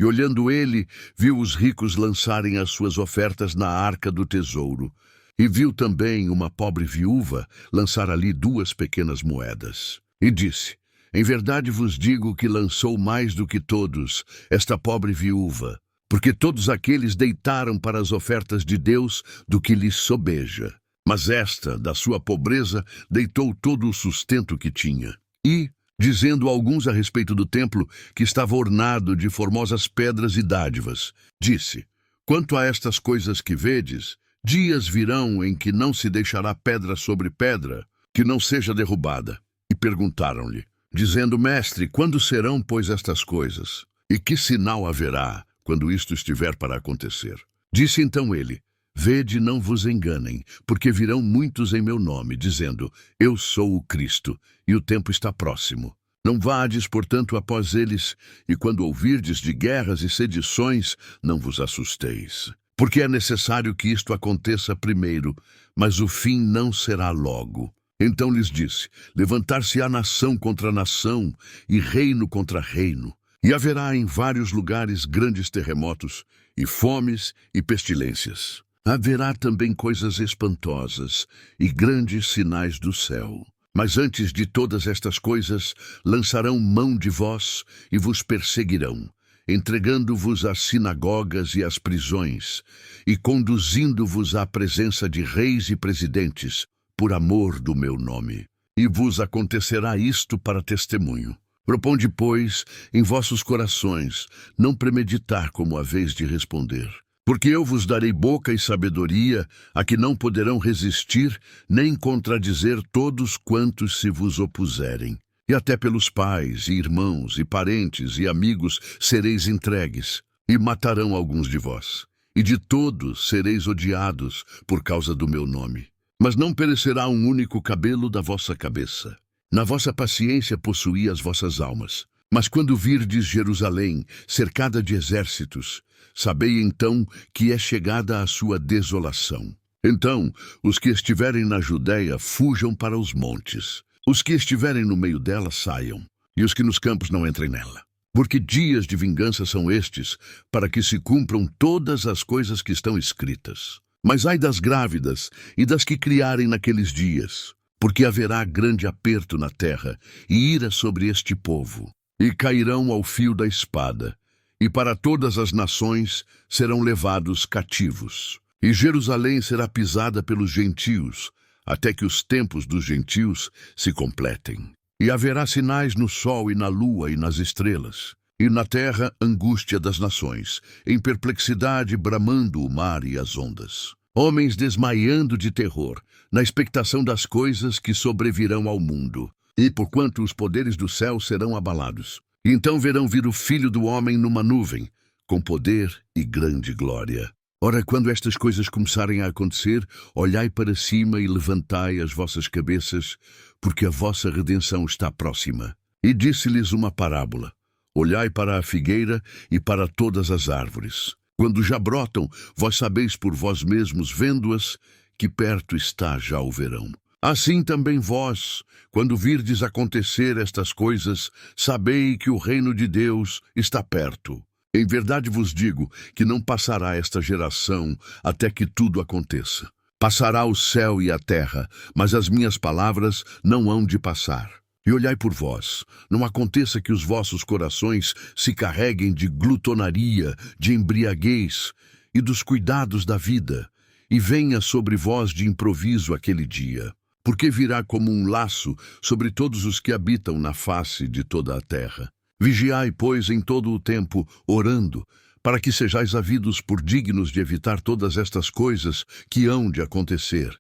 E olhando ele, viu os ricos lançarem as suas ofertas na arca do tesouro, e viu também uma pobre viúva lançar ali 2 pequenas moedas. E disse: em verdade vos digo que lançou mais do que todos esta pobre viúva, porque todos aqueles deitaram para as ofertas de Deus do que lhes sobeja. Mas esta, da sua pobreza, deitou todo o sustento que tinha. E, dizendo a alguns a respeito do templo, que estava ornado de formosas pedras e dádivas, disse: quanto a estas coisas que vedes, dias virão em que não se deixará pedra sobre pedra, que não seja derrubada. E perguntaram-lhe, dizendo: Mestre, quando serão, pois, estas coisas? E que sinal haverá quando isto estiver para acontecer? Disse então ele: Vede, não vos enganem, porque virão muitos em meu nome, dizendo: Eu sou o Cristo, e o tempo está próximo. Não vades, portanto, após eles, e quando ouvirdes de guerras e sedições, não vos assusteis. Porque é necessário que isto aconteça primeiro, mas o fim não será logo. Então lhes disse: Levantar-se-á nação contra nação, e reino contra reino. E haverá em vários lugares grandes terremotos, e fomes e pestilências. Haverá também coisas espantosas e grandes sinais do céu. Mas antes de todas estas coisas, lançarão mão de vós e vos perseguirão, entregando-vos às sinagogas e às prisões, e conduzindo-vos à presença de reis e presidentes, por amor do meu nome. E vos acontecerá isto para testemunho. Proponde, pois, em vossos corações, não premeditar como haveis de responder. Porque eu vos darei boca e sabedoria, a que não poderão resistir, nem contradizer todos quantos se vos opuserem. E até pelos pais, e irmãos, e parentes, e amigos sereis entregues, e matarão alguns de vós. E de todos sereis odiados por causa do meu nome. Mas não perecerá um único cabelo da vossa cabeça. Na vossa paciência possuí as vossas almas. Mas quando virdes Jerusalém, cercada de exércitos, sabei então que é chegada a sua desolação. Então, os que estiverem na Judéia fujam para os montes. Os que estiverem no meio dela saiam, e os que nos campos não entrem nela. Porque dias de vingança são estes, para que se cumpram todas as coisas que estão escritas. Mas ai das grávidas e das que criarem naqueles dias, porque haverá grande aperto na terra e ira sobre este povo, e cairão ao fio da espada, e para todas as nações serão levados cativos. E Jerusalém será pisada pelos gentios, até que os tempos dos gentios se completem. E haverá sinais no sol e na lua e nas estrelas, e na terra angústia das nações, em perplexidade bramando o mar e as ondas. Homens desmaiando de terror, na expectação das coisas que sobrevirão ao mundo, e porquanto os poderes do céu serão abalados. Então verão vir o Filho do Homem numa nuvem, com poder e grande glória. Ora, quando estas coisas começarem a acontecer, olhai para cima e levantai as vossas cabeças, porque a vossa redenção está próxima. E disse-lhes uma parábola: Olhai para a figueira e para todas as árvores. Quando já brotam, vós sabeis por vós mesmos, vendo-as, que perto está já o verão. Assim também vós, quando virdes acontecer estas coisas, sabei que o reino de Deus está perto. Em verdade vos digo que não passará esta geração até que tudo aconteça. Passará o céu e a terra, mas as minhas palavras não hão de passar. E olhai por vós, não aconteça que os vossos corações se carreguem de glutonaria, de embriaguez e dos cuidados da vida, e venha sobre vós de improviso aquele dia. Porque virá como um laço sobre todos os que habitam na face de toda a terra. Vigiai, pois, em todo o tempo, orando, para que sejais havidos por dignos de evitar todas estas coisas que hão de acontecer,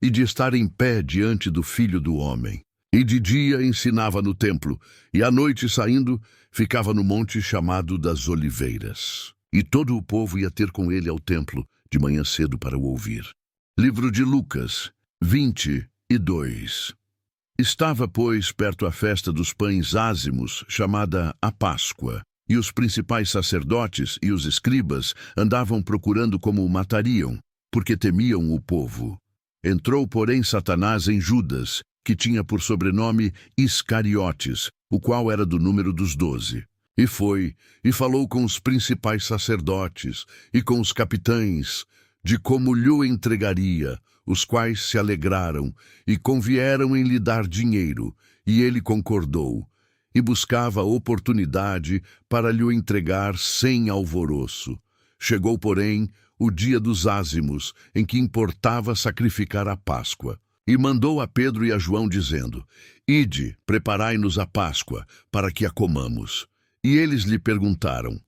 e de estar em pé diante do Filho do Homem. E de dia ensinava no templo, e à noite, saindo, ficava no monte chamado das Oliveiras. E todo o povo ia ter com ele ao templo, de manhã cedo para o ouvir. Livro de Lucas, 22. Estava, pois, perto a festa dos pães ázimos, chamada a Páscoa, e os principais sacerdotes e os escribas andavam procurando como o matariam, porque temiam o povo. Entrou, porém, Satanás em Judas, que tinha por sobrenome Iscariotes, o qual era do número dos 12. E foi, e falou com os principais sacerdotes, e com os capitães, de como lhe entregaria, os quais se alegraram, e convieram em lhe dar dinheiro, e ele concordou, e buscava oportunidade para lhe entregar sem alvoroço. Chegou, porém, o dia dos ázimos, em que importava sacrificar a Páscoa. E mandou a Pedro e a João, dizendo: Ide, preparai-nos a Páscoa, para que a comamos. E eles lhe perguntaram: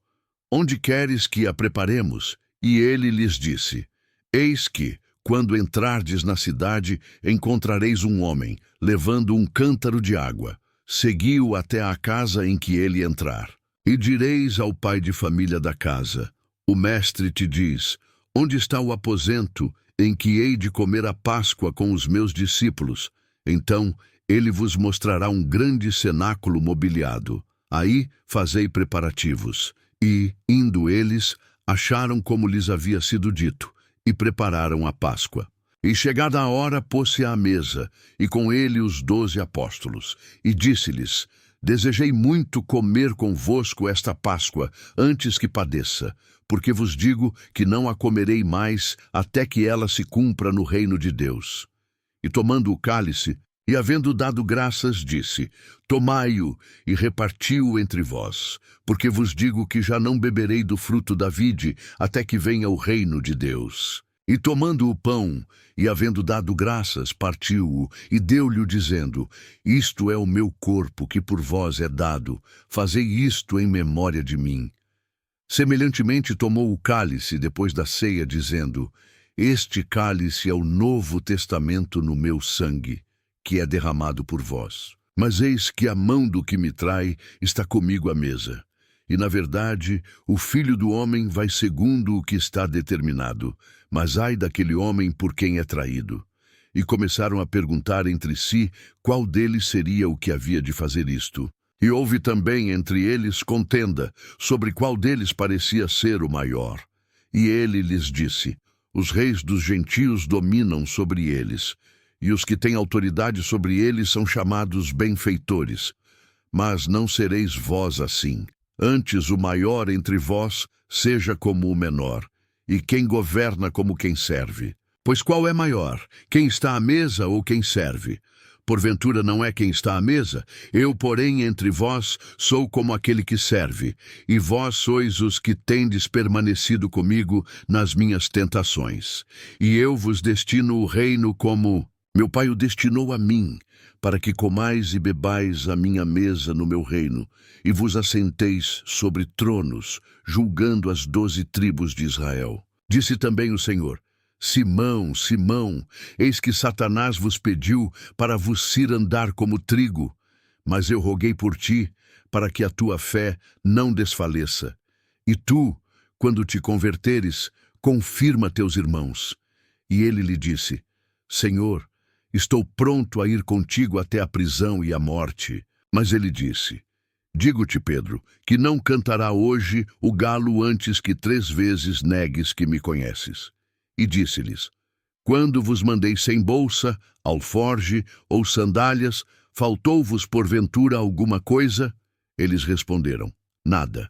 Onde queres que a preparemos? E ele lhes disse: Eis que, quando entrardes na cidade, encontrareis um homem, levando um cântaro de água. Segui-o até à casa em que ele entrar. E direis ao pai de família da casa: O mestre te diz: Onde está o aposento em que hei de comer a Páscoa com os meus discípulos? Então ele vos mostrará um grande cenáculo mobiliado. Aí fazei preparativos. E, indo eles, acharam como lhes havia sido dito, e prepararam a Páscoa. E chegada a hora, pôs-se à mesa, e com ele os 12 apóstolos. E disse-lhes: Desejei muito comer convosco esta Páscoa, antes que padeça, porque vos digo que não a comerei mais, até que ela se cumpra no reino de Deus. E tomando o cálice, e havendo dado graças, disse: Tomai-o e reparti-o entre vós, porque vos digo que já não beberei do fruto da vide, até que venha o reino de Deus. E tomando o pão, e havendo dado graças, partiu-o, e deu-lhe, dizendo: Isto é o meu corpo, que por vós é dado. Fazei isto em memória de mim. Semelhantemente tomou o cálice depois da ceia, dizendo: Este cálice é o novo testamento no meu sangue, que é derramado por vós. Mas eis que a mão do que me trai está comigo à mesa. E, na verdade, o Filho do Homem vai segundo o que está determinado, mas ai daquele homem por quem é traído. E começaram a perguntar entre si qual deles seria o que havia de fazer isto. E houve também entre eles contenda sobre qual deles parecia ser o maior. E ele lhes disse: Os reis dos gentios dominam sobre eles, e os que têm autoridade sobre eles são chamados benfeitores. Mas não sereis vós assim. Antes o maior entre vós seja como o menor, e quem governa como quem serve. Pois qual é maior, quem está à mesa ou quem serve? Porventura não é quem está à mesa? Eu, porém, entre vós, sou como aquele que serve, e vós sois os que tendes permanecido comigo nas minhas tentações. E eu vos destino o reino como meu Pai o destinou a mim, para que comais e bebais a minha mesa no meu reino, e vos assenteis sobre tronos, julgando as 12 tribos de Israel. Disse também o Senhor: Simão, Simão, eis que Satanás vos pediu para vos cirandar como trigo, mas eu roguei por ti, para que a tua fé não desfaleça. E tu, quando te converteres, confirma teus irmãos. E ele lhe disse: Senhor, estou pronto a ir contigo até a prisão e a morte. Mas ele disse: Digo-te, Pedro, que não cantará hoje o galo antes que 3 vezes negues que me conheces. E disse-lhes: Quando vos mandei sem bolsa, alforge ou sandálias, faltou-vos porventura alguma coisa? Eles responderam: Nada.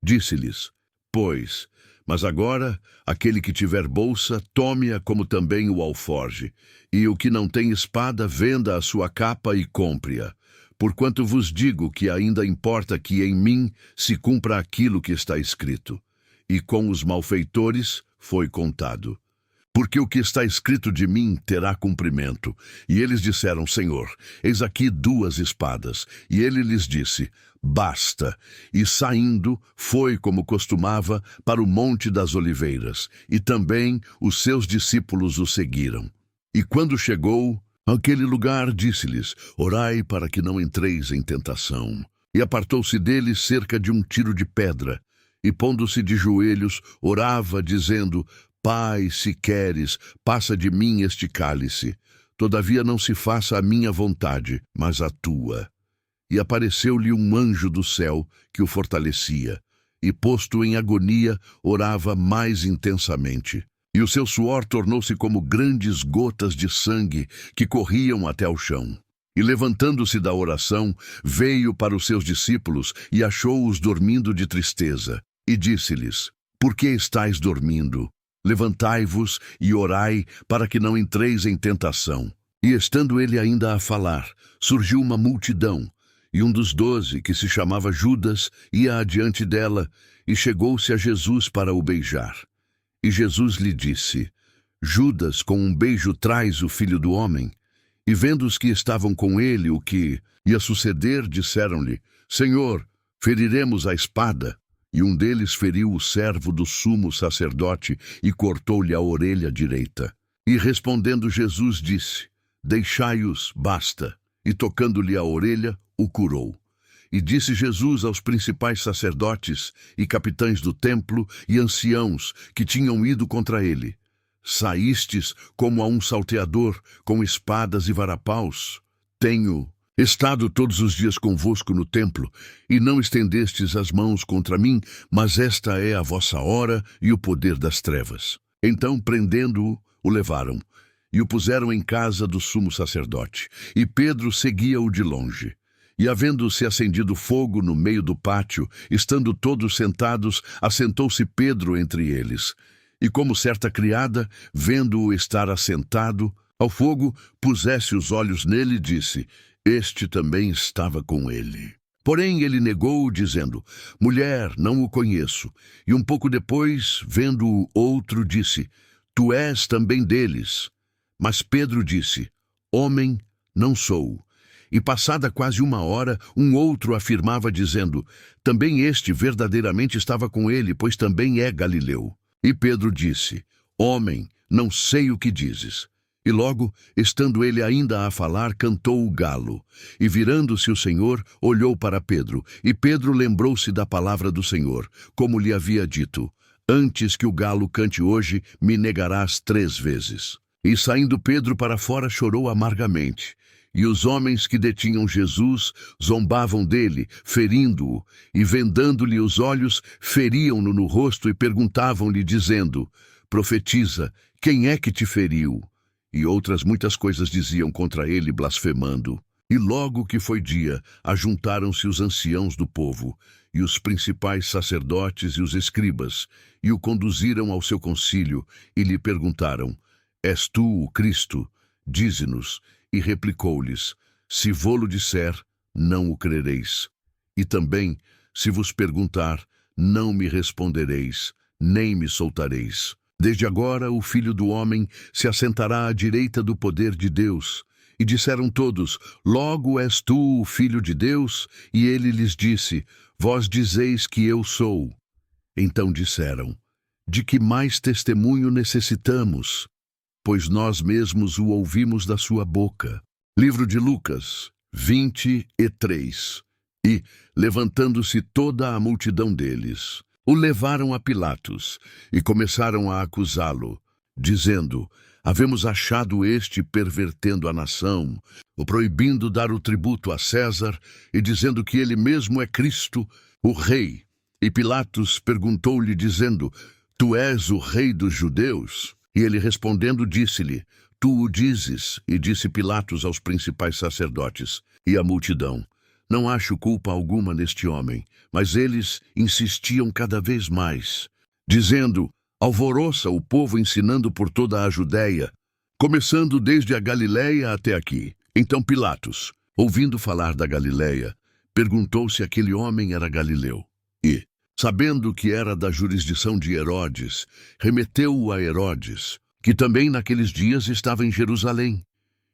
Disse-lhes: Pois, mas agora, aquele que tiver bolsa, tome-a como também o alforge, e o que não tem espada, venda a sua capa e compre-a. Porquanto vos digo que ainda importa que em mim se cumpra aquilo que está escrito. E com os malfeitores foi contado. Porque o que está escrito de mim terá cumprimento. E eles disseram: Senhor, eis aqui 2 espadas. E ele lhes disse: Basta. E saindo, foi como costumava para o Monte das Oliveiras. E também os seus discípulos o seguiram. E quando chegou àquele lugar, disse-lhes: Orai para que não entreis em tentação. E apartou-se deles cerca de 1 tiro de pedra. E pondo-se de joelhos, orava, dizendo: Pai, se queres, passa de mim este cálice. Todavia não se faça a minha vontade, mas a tua. E apareceu-lhe um anjo do céu que o fortalecia. E, posto em agonia, orava mais intensamente. E o seu suor tornou-se como grandes gotas de sangue que corriam até ao chão. E, levantando-se da oração, veio para os seus discípulos e achou-os dormindo de tristeza. E disse-lhes: Por que estáis dormindo? Levantai-vos e orai para que não entreis em tentação. E estando ele ainda a falar, surgiu uma multidão, E um dos 12, que se chamava Judas, ia adiante dela e chegou-se a Jesus para o beijar. E Jesus lhe disse: Judas, com um beijo traz o Filho do Homem? E vendo os que estavam com ele o que ia suceder, disseram-lhe: Senhor, feriremos a espada. E um deles feriu o servo do sumo sacerdote e cortou-lhe a orelha direita. E respondendo Jesus disse: Deixai-os, basta. E tocando-lhe a orelha, o curou. E disse Jesus aos principais sacerdotes e capitães do templo e anciãos que tinham ido contra ele: Saístes como a um salteador com espadas e varapaus? Tenho estado todos os dias convosco no templo, e não estendestes as mãos contra mim, mas esta é a vossa hora e o poder das trevas. Então, prendendo-o, o levaram, e o puseram em casa do sumo sacerdote. E Pedro seguia-o de longe. E havendo-se acendido fogo no meio do pátio, estando todos sentados, assentou-se Pedro entre eles. E como certa criada, vendo-o estar assentado ao fogo, pusesse os olhos nele e disse: Este também estava com ele. Porém ele negou, dizendo: Mulher, não o conheço. E um pouco depois, vendo-o outro, disse: Tu és também deles. Mas Pedro disse: Homem, não sou. E passada quase uma hora, um outro afirmava, dizendo: Também este verdadeiramente estava com ele, pois também é galileu. E Pedro disse: Homem, não sei o que dizes. E logo, estando ele ainda a falar, cantou o galo. E virando-se o Senhor, olhou para Pedro. E Pedro lembrou-se da palavra do Senhor, como lhe havia dito: Antes que o galo cante hoje, me negarás 3 vezes. E saindo Pedro para fora, chorou amargamente. E os homens que detinham Jesus zombavam dele, ferindo-o, e vendando-lhe os olhos, feriam-no no rosto e perguntavam-lhe, dizendo: Profetiza, quem é que te feriu? E outras muitas coisas diziam contra ele, blasfemando. E logo que foi dia, ajuntaram-se os anciãos do povo, e os principais sacerdotes e os escribas, e o conduziram ao seu concílio, e lhe perguntaram: És tu o Cristo? Dize-nos. E replicou-lhes: Se vô-lo disser, não o crereis. E também, se vos perguntar, não me respondereis, nem me soltareis. Desde agora o Filho do Homem se assentará à direita do poder de Deus. E disseram todos: Logo és tu o Filho de Deus? E ele lhes disse: Vós dizeis que eu sou. Então disseram: De que mais testemunho necessitamos? Pois nós mesmos o ouvimos da sua boca. Livro de Lucas, 23. E, levantando-se toda a multidão deles, o levaram a Pilatos e começaram a acusá-lo, dizendo: Havemos achado este pervertendo a nação, o proibindo dar o tributo a César e dizendo que ele mesmo é Cristo, o Rei. E Pilatos perguntou-lhe, dizendo: Tu és o Rei dos judeus? E ele respondendo disse-lhe: Tu o dizes. E disse Pilatos aos principais sacerdotes e à multidão: Não acho culpa alguma neste homem. Mas eles insistiam cada vez mais, dizendo: Alvoroça o povo ensinando por toda a Judéia, começando desde a Galiléia até aqui. Então Pilatos, ouvindo falar da Galiléia, perguntou se aquele homem era galileu. E, sabendo que era da jurisdição de Herodes, remeteu-o a Herodes, que também naqueles dias estava em Jerusalém.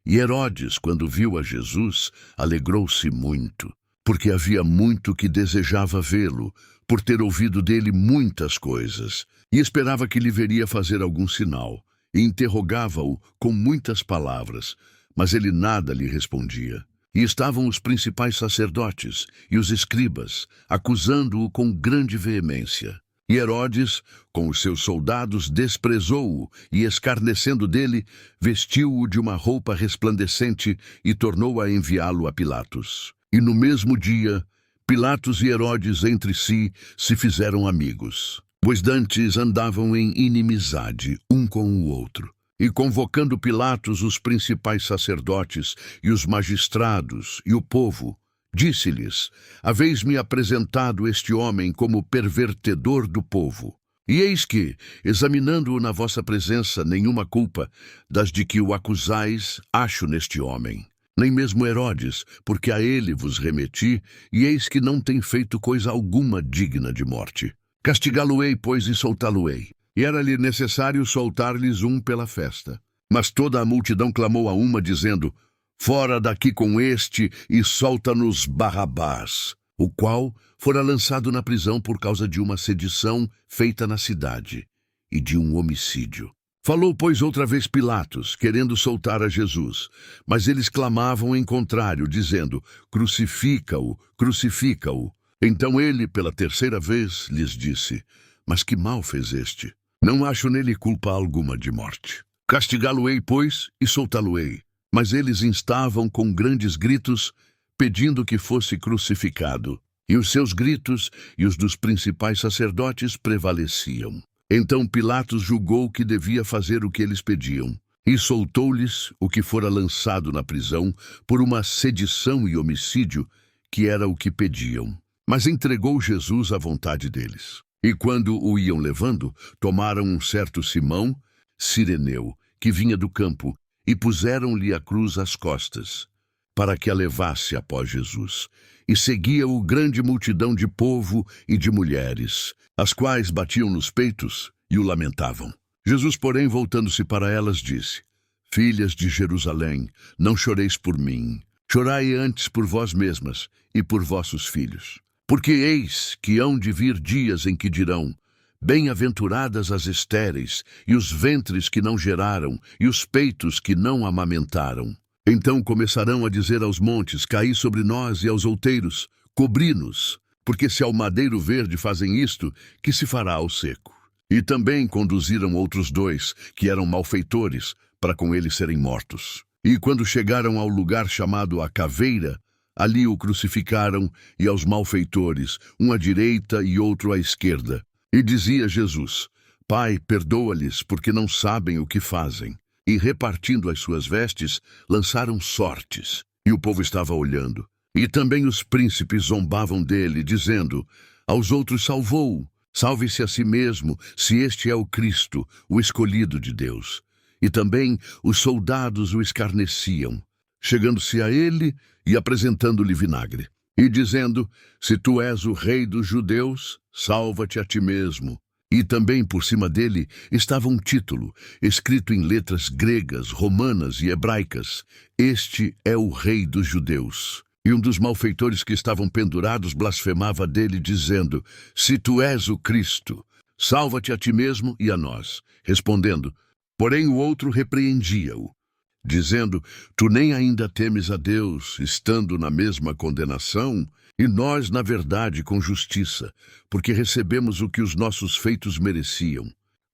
E Herodes, quando viu a Jesus, alegrou-se muito, porque havia muito que desejava vê-lo, por ter ouvido dele muitas coisas, e esperava que lhe veria fazer algum sinal, e interrogava-o com muitas palavras, mas ele nada lhe respondia. E estavam os principais sacerdotes e os escribas, acusando-o com grande veemência. E Herodes, com os seus soldados, desprezou-o e, escarnecendo dele, vestiu-o de uma roupa resplandecente e tornou a enviá-lo a Pilatos. E no mesmo dia, Pilatos e Herodes entre si se fizeram amigos, pois dantes andavam em inimizade um com o outro. E convocando Pilatos os principais sacerdotes e os magistrados e o povo, disse-lhes: Haveis-me apresentado este homem como pervertedor do povo. E eis que, examinando-o na vossa presença, nenhuma culpa das de que o acusais acho neste homem. nem mesmo Herodes, porque a ele vos remeti, e eis que não tem feito coisa alguma digna de morte. Castigá-lo-ei, pois, e soltá-lo-ei. E era-lhe necessário soltar-lhes um pela festa. Mas toda a multidão clamou a uma, dizendo: Fora daqui com este, e solta-nos Barrabás, o qual fora lançado na prisão por causa de uma sedição feita na cidade, e de um homicídio. Falou, pois, outra vez Pilatos, querendo soltar a Jesus. Mas eles clamavam em contrário, dizendo: Crucifica-o, crucifica-o. Então ele, pela terceira vez, lhes disse: Mas que mal fez este? Não acho nele culpa alguma de morte. Castigá-lo-ei, pois, e soltá-lo-ei. Mas eles instavam com grandes gritos, pedindo que fosse crucificado. E os seus gritos e os dos principais sacerdotes prevaleciam. Então Pilatos julgou que devia fazer o que eles pediam, e soltou-lhes o que fora lançado na prisão por uma sedição e homicídio, que era o que pediam. Mas entregou Jesus à vontade deles. E quando o iam levando, tomaram um certo Simão, Cireneu, que vinha do campo, e puseram-lhe a cruz às costas, para que a levasse após Jesus. E seguia-o grande multidão de povo e de mulheres, as quais batiam nos peitos e o lamentavam. Jesus, porém, voltando-se para elas, disse: Filhas de Jerusalém, não choreis por mim, chorai antes por vós mesmas e por vossos filhos. Porque eis que hão de vir dias em que dirão: Bem-aventuradas as estéreis, e os ventres que não geraram, e os peitos que não amamentaram. Então começarão a dizer aos montes: Caí sobre nós, e aos outeiros: Cobri-nos. Porque se ao madeiro verde fazem isto, que se fará ao seco? E também conduziram outros dois, que eram malfeitores, para com eles serem mortos. E quando chegaram ao lugar chamado a Caveira, ali o crucificaram, e aos malfeitores, um à direita e outro à esquerda. E dizia Jesus: Pai, perdoa-lhes, porque não sabem o que fazem. E repartindo as suas vestes, lançaram sortes. E o povo estava olhando. E também os príncipes zombavam dele, dizendo: Aos outros salvou, salve-se a si mesmo, se este é o Cristo, o escolhido de Deus. E também os soldados o escarneciam, chegando-se a ele e apresentando-lhe vinagre. E dizendo: Se tu és o rei dos judeus, salva-te a ti mesmo. E também por cima dele estava um título, escrito em letras gregas, romanas e hebraicas: Este é o rei dos judeus. E um dos malfeitores que estavam pendurados blasfemava dele, dizendo: Se tu és o Cristo, salva-te a ti mesmo e a nós. Respondendo, porém o outro repreendia-o, dizendo: Tu nem ainda temes a Deus, estando na mesma condenação? E nós, na verdade, com justiça, porque recebemos o que os nossos feitos mereciam.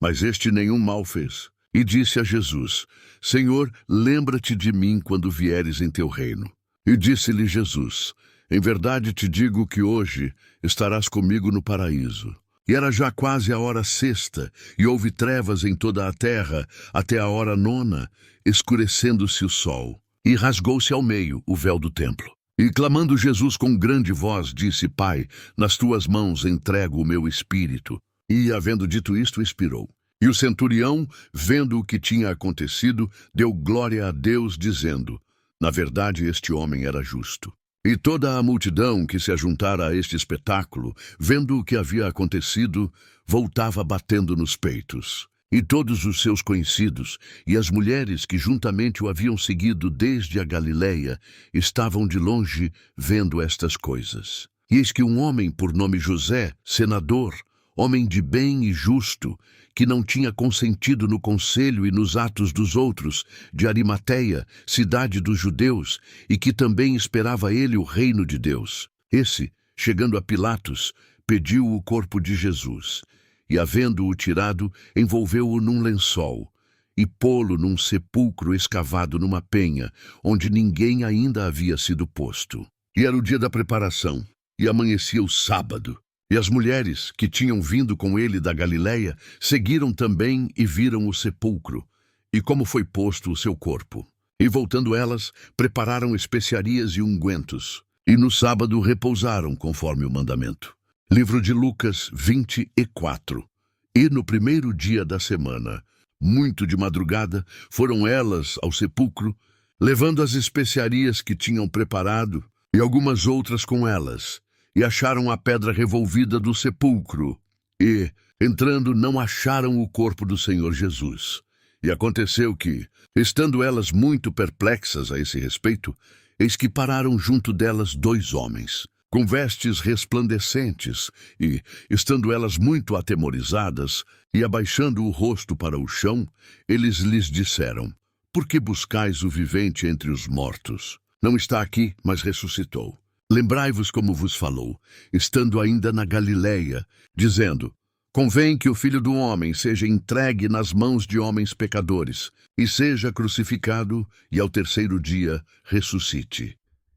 Mas este nenhum mal fez. E disse a Jesus: Senhor, lembra-te de mim quando vieres em teu reino. E disse-lhe Jesus: Em verdade te digo que hoje estarás comigo no paraíso. E era já quase a hora sexta, e houve trevas em toda a terra, até a hora nona, escurecendo-se o sol. E rasgou-se ao meio o véu do templo. E clamando Jesus com grande voz, disse: Pai, nas tuas mãos entrego o meu espírito. E, havendo dito isto, expirou. E o centurião, vendo o que tinha acontecido, deu glória a Deus, dizendo: Na verdade, este homem era justo. E toda a multidão que se ajuntara a este espetáculo, vendo o que havia acontecido, voltava batendo nos peitos. E todos os seus conhecidos e as mulheres que juntamente o haviam seguido desde a Galileia estavam de longe vendo estas coisas. E eis que um homem por nome José, senador, homem de bem e justo, que não tinha consentido no conselho e nos atos dos outros, de Arimateia, cidade dos judeus, e que também esperava ele o reino de Deus. Esse, chegando a Pilatos, pediu o corpo de Jesus. E, havendo-o tirado, envolveu-o num lençol, e pô-lo num sepulcro escavado numa penha, onde ninguém ainda havia sido posto. E era o dia da preparação, e amanhecia o sábado. E as mulheres, que tinham vindo com ele da Galileia, seguiram também e viram o sepulcro, e como foi posto o seu corpo. E voltando elas, prepararam especiarias e ungüentos, e no sábado repousaram conforme o mandamento. Livro de Lucas 24. E no primeiro dia da semana, muito de madrugada, foram elas ao sepulcro, levando as especiarias que tinham preparado e algumas outras com elas, e acharam a pedra revolvida do sepulcro, e, entrando, não acharam o corpo do Senhor Jesus. E aconteceu que, estando elas muito perplexas a esse respeito, eis que pararam junto delas 2 homens, com vestes resplandecentes, e, estando elas muito atemorizadas, e abaixando o rosto para o chão, eles lhes disseram: Por que buscais o vivente entre os mortos? Não está aqui, mas ressuscitou. Lembrai-vos como vos falou, estando ainda na Galileia, dizendo: Convém que o Filho do Homem seja entregue nas mãos de homens pecadores, e seja crucificado, e ao 3º dia ressuscite.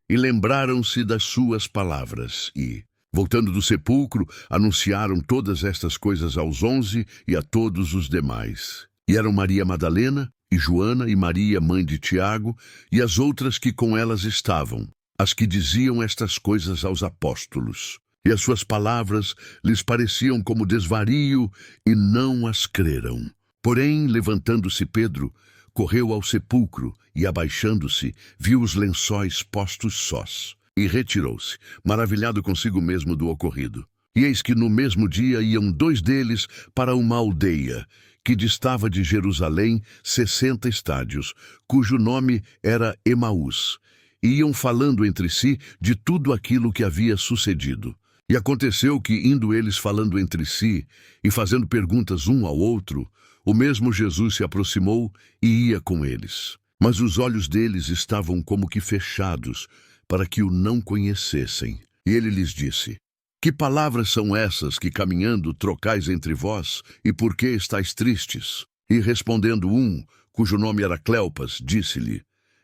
E lembraram-se das suas palavras, e, voltando do sepulcro, anunciaram todas estas coisas aos 11 e a todos os demais. E eram Maria Madalena, e Joana, e Maria, mãe de Tiago, e as outras que com elas estavam, as que diziam estas coisas aos apóstolos. E as suas palavras lhes pareciam como desvario, e não as creram. Porém, levantando-se Pedro, correu ao sepulcro, e abaixando-se, viu os lençóis postos sós, e retirou-se, maravilhado consigo mesmo do ocorrido. E eis que no mesmo dia iam 2 deles para uma aldeia, que distava de Jerusalém 60 estádios, cujo nome era Emaús, e iam falando entre si de tudo aquilo que havia sucedido. E aconteceu que, indo eles falando entre si, e fazendo perguntas um ao outro, o mesmo Jesus se aproximou e ia com eles. Mas os olhos deles estavam como que fechados, para que o não conhecessem. E ele lhes disse: Que palavras são essas que, caminhando, trocais entre vós, e por que estáis tristes? E respondendo um, cujo nome era Cleopas, disse-lhe: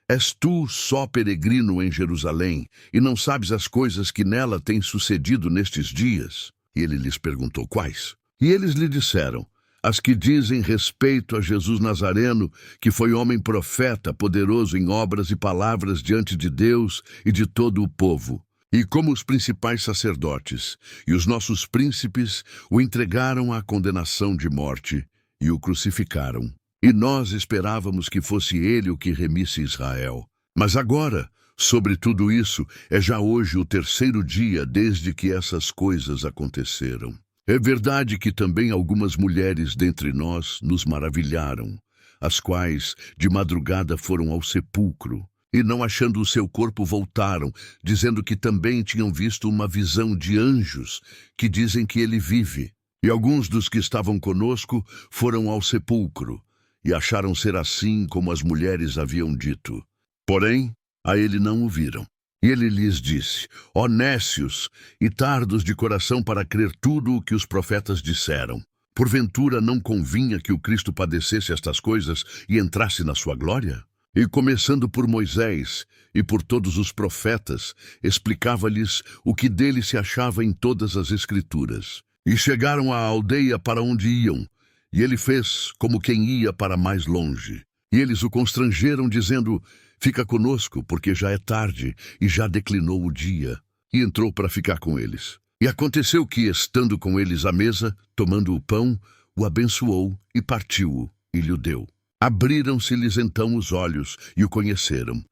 És tu só peregrino em Jerusalém, e não sabes as coisas que nela têm sucedido nestes dias? E ele lhes perguntou: Quais? E eles lhe disseram: As que dizem respeito a Jesus Nazareno, que foi homem profeta, poderoso em obras e palavras diante de Deus e de todo o povo. E como os principais sacerdotes e os nossos príncipes o entregaram à condenação de morte e o crucificaram. E nós esperávamos que fosse ele o que remisse Israel. Mas agora, sobre tudo isso, é já hoje o 3º dia desde que essas coisas aconteceram. É verdade que também algumas mulheres dentre nós nos maravilharam, as quais de madrugada foram ao sepulcro, e não achando o seu corpo voltaram, dizendo que também tinham visto uma visão de anjos, que dizem que ele vive. E alguns dos que estavam conosco foram ao sepulcro, e acharam ser assim como as mulheres haviam dito. Porém, a ele não o viram. E ele lhes disse: Ó nécios, e tardos de coração para crer tudo o que os profetas disseram. Porventura não convinha que o Cristo padecesse estas coisas e entrasse na sua glória? E começando por Moisés e por todos os profetas, explicava-lhes o que dele se achava em todas as Escrituras. E chegaram à aldeia para onde iam, e ele fez como quem ia para mais longe. E eles o constrangeram, dizendo: Fica conosco, porque já é tarde e já declinou o dia. E entrou para ficar com eles. E aconteceu que, estando com eles à mesa, tomando o pão, o abençoou e partiu-o e lhe o deu. Abriram-se-lhes então os olhos e o conheceram,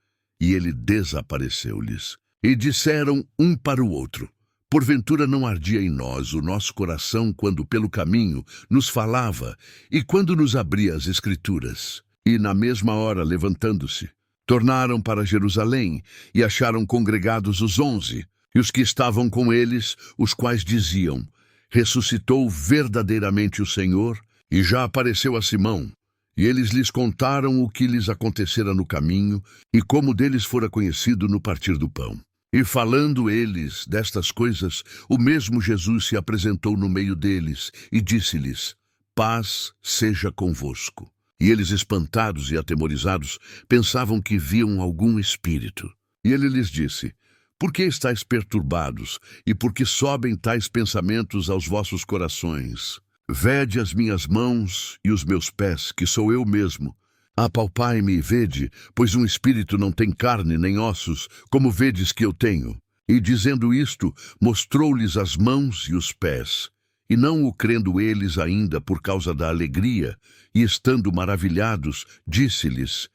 e ele desapareceu-lhes. E disseram um para o outro: Porventura não ardia em nós o nosso coração quando pelo caminho nos falava e quando nos abria as Escrituras? E na mesma hora, levantando-se, tornaram para Jerusalém e acharam congregados os 11, e os que estavam com eles, os quais diziam: Ressuscitou verdadeiramente o Senhor, e já apareceu a Simão. E eles lhes contaram o que lhes acontecera no caminho, e como deles fora conhecido no partir do pão. E falando eles destas coisas, o mesmo Jesus se apresentou no meio deles, e disse-lhes: Paz seja convosco. E eles, espantados e atemorizados, pensavam que viam algum espírito. E ele lhes disse: Por que estáis perturbados, e por que sobem tais pensamentos aos vossos corações? Vede as minhas mãos e os meus pés, que sou eu mesmo. Apalpai-me e vede, pois um espírito não tem carne nem ossos, como vedes que eu tenho. E dizendo isto, mostrou-lhes as mãos e os pés. E não o crendo eles ainda por causa da alegria, e estando maravilhados, disse-lhes: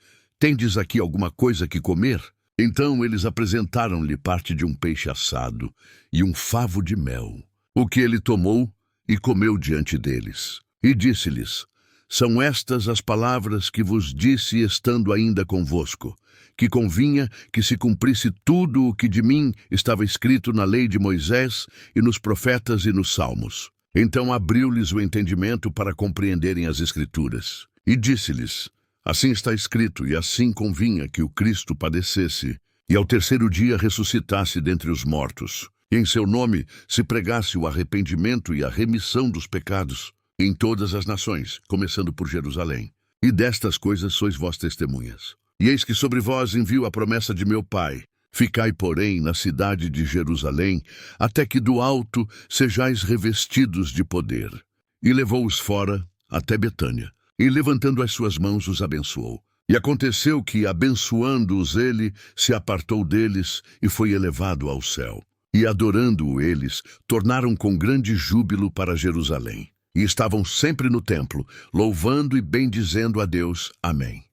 tendes aqui alguma coisa que comer? Então eles apresentaram-lhe parte de um peixe assado e um favo de mel, o que ele tomou e comeu diante deles. E disse-lhes: São estas as palavras que vos disse estando ainda convosco, que convinha que se cumprisse tudo o que de mim estava escrito na lei de Moisés e nos profetas e nos salmos. Então abriu-lhes o entendimento para compreenderem as Escrituras. E disse-lhes: Assim está escrito, e assim convinha que o Cristo padecesse, e ao terceiro dia ressuscitasse dentre os mortos, e em seu nome se pregasse o arrependimento e a remissão dos pecados em todas as nações, começando por Jerusalém. E destas coisas sois vós testemunhas. E eis que sobre vós envio a promessa de meu Pai. Ficai, porém, na cidade de Jerusalém, até que do alto sejais revestidos de poder. E levou-os fora até Betânia. E levantando as suas mãos os abençoou. E aconteceu que, abençoando-os ele, se apartou deles e foi elevado ao céu. E adorando-o eles, tornaram com grande júbilo para Jerusalém. E estavam sempre no templo, louvando e bendizendo a Deus. Amém.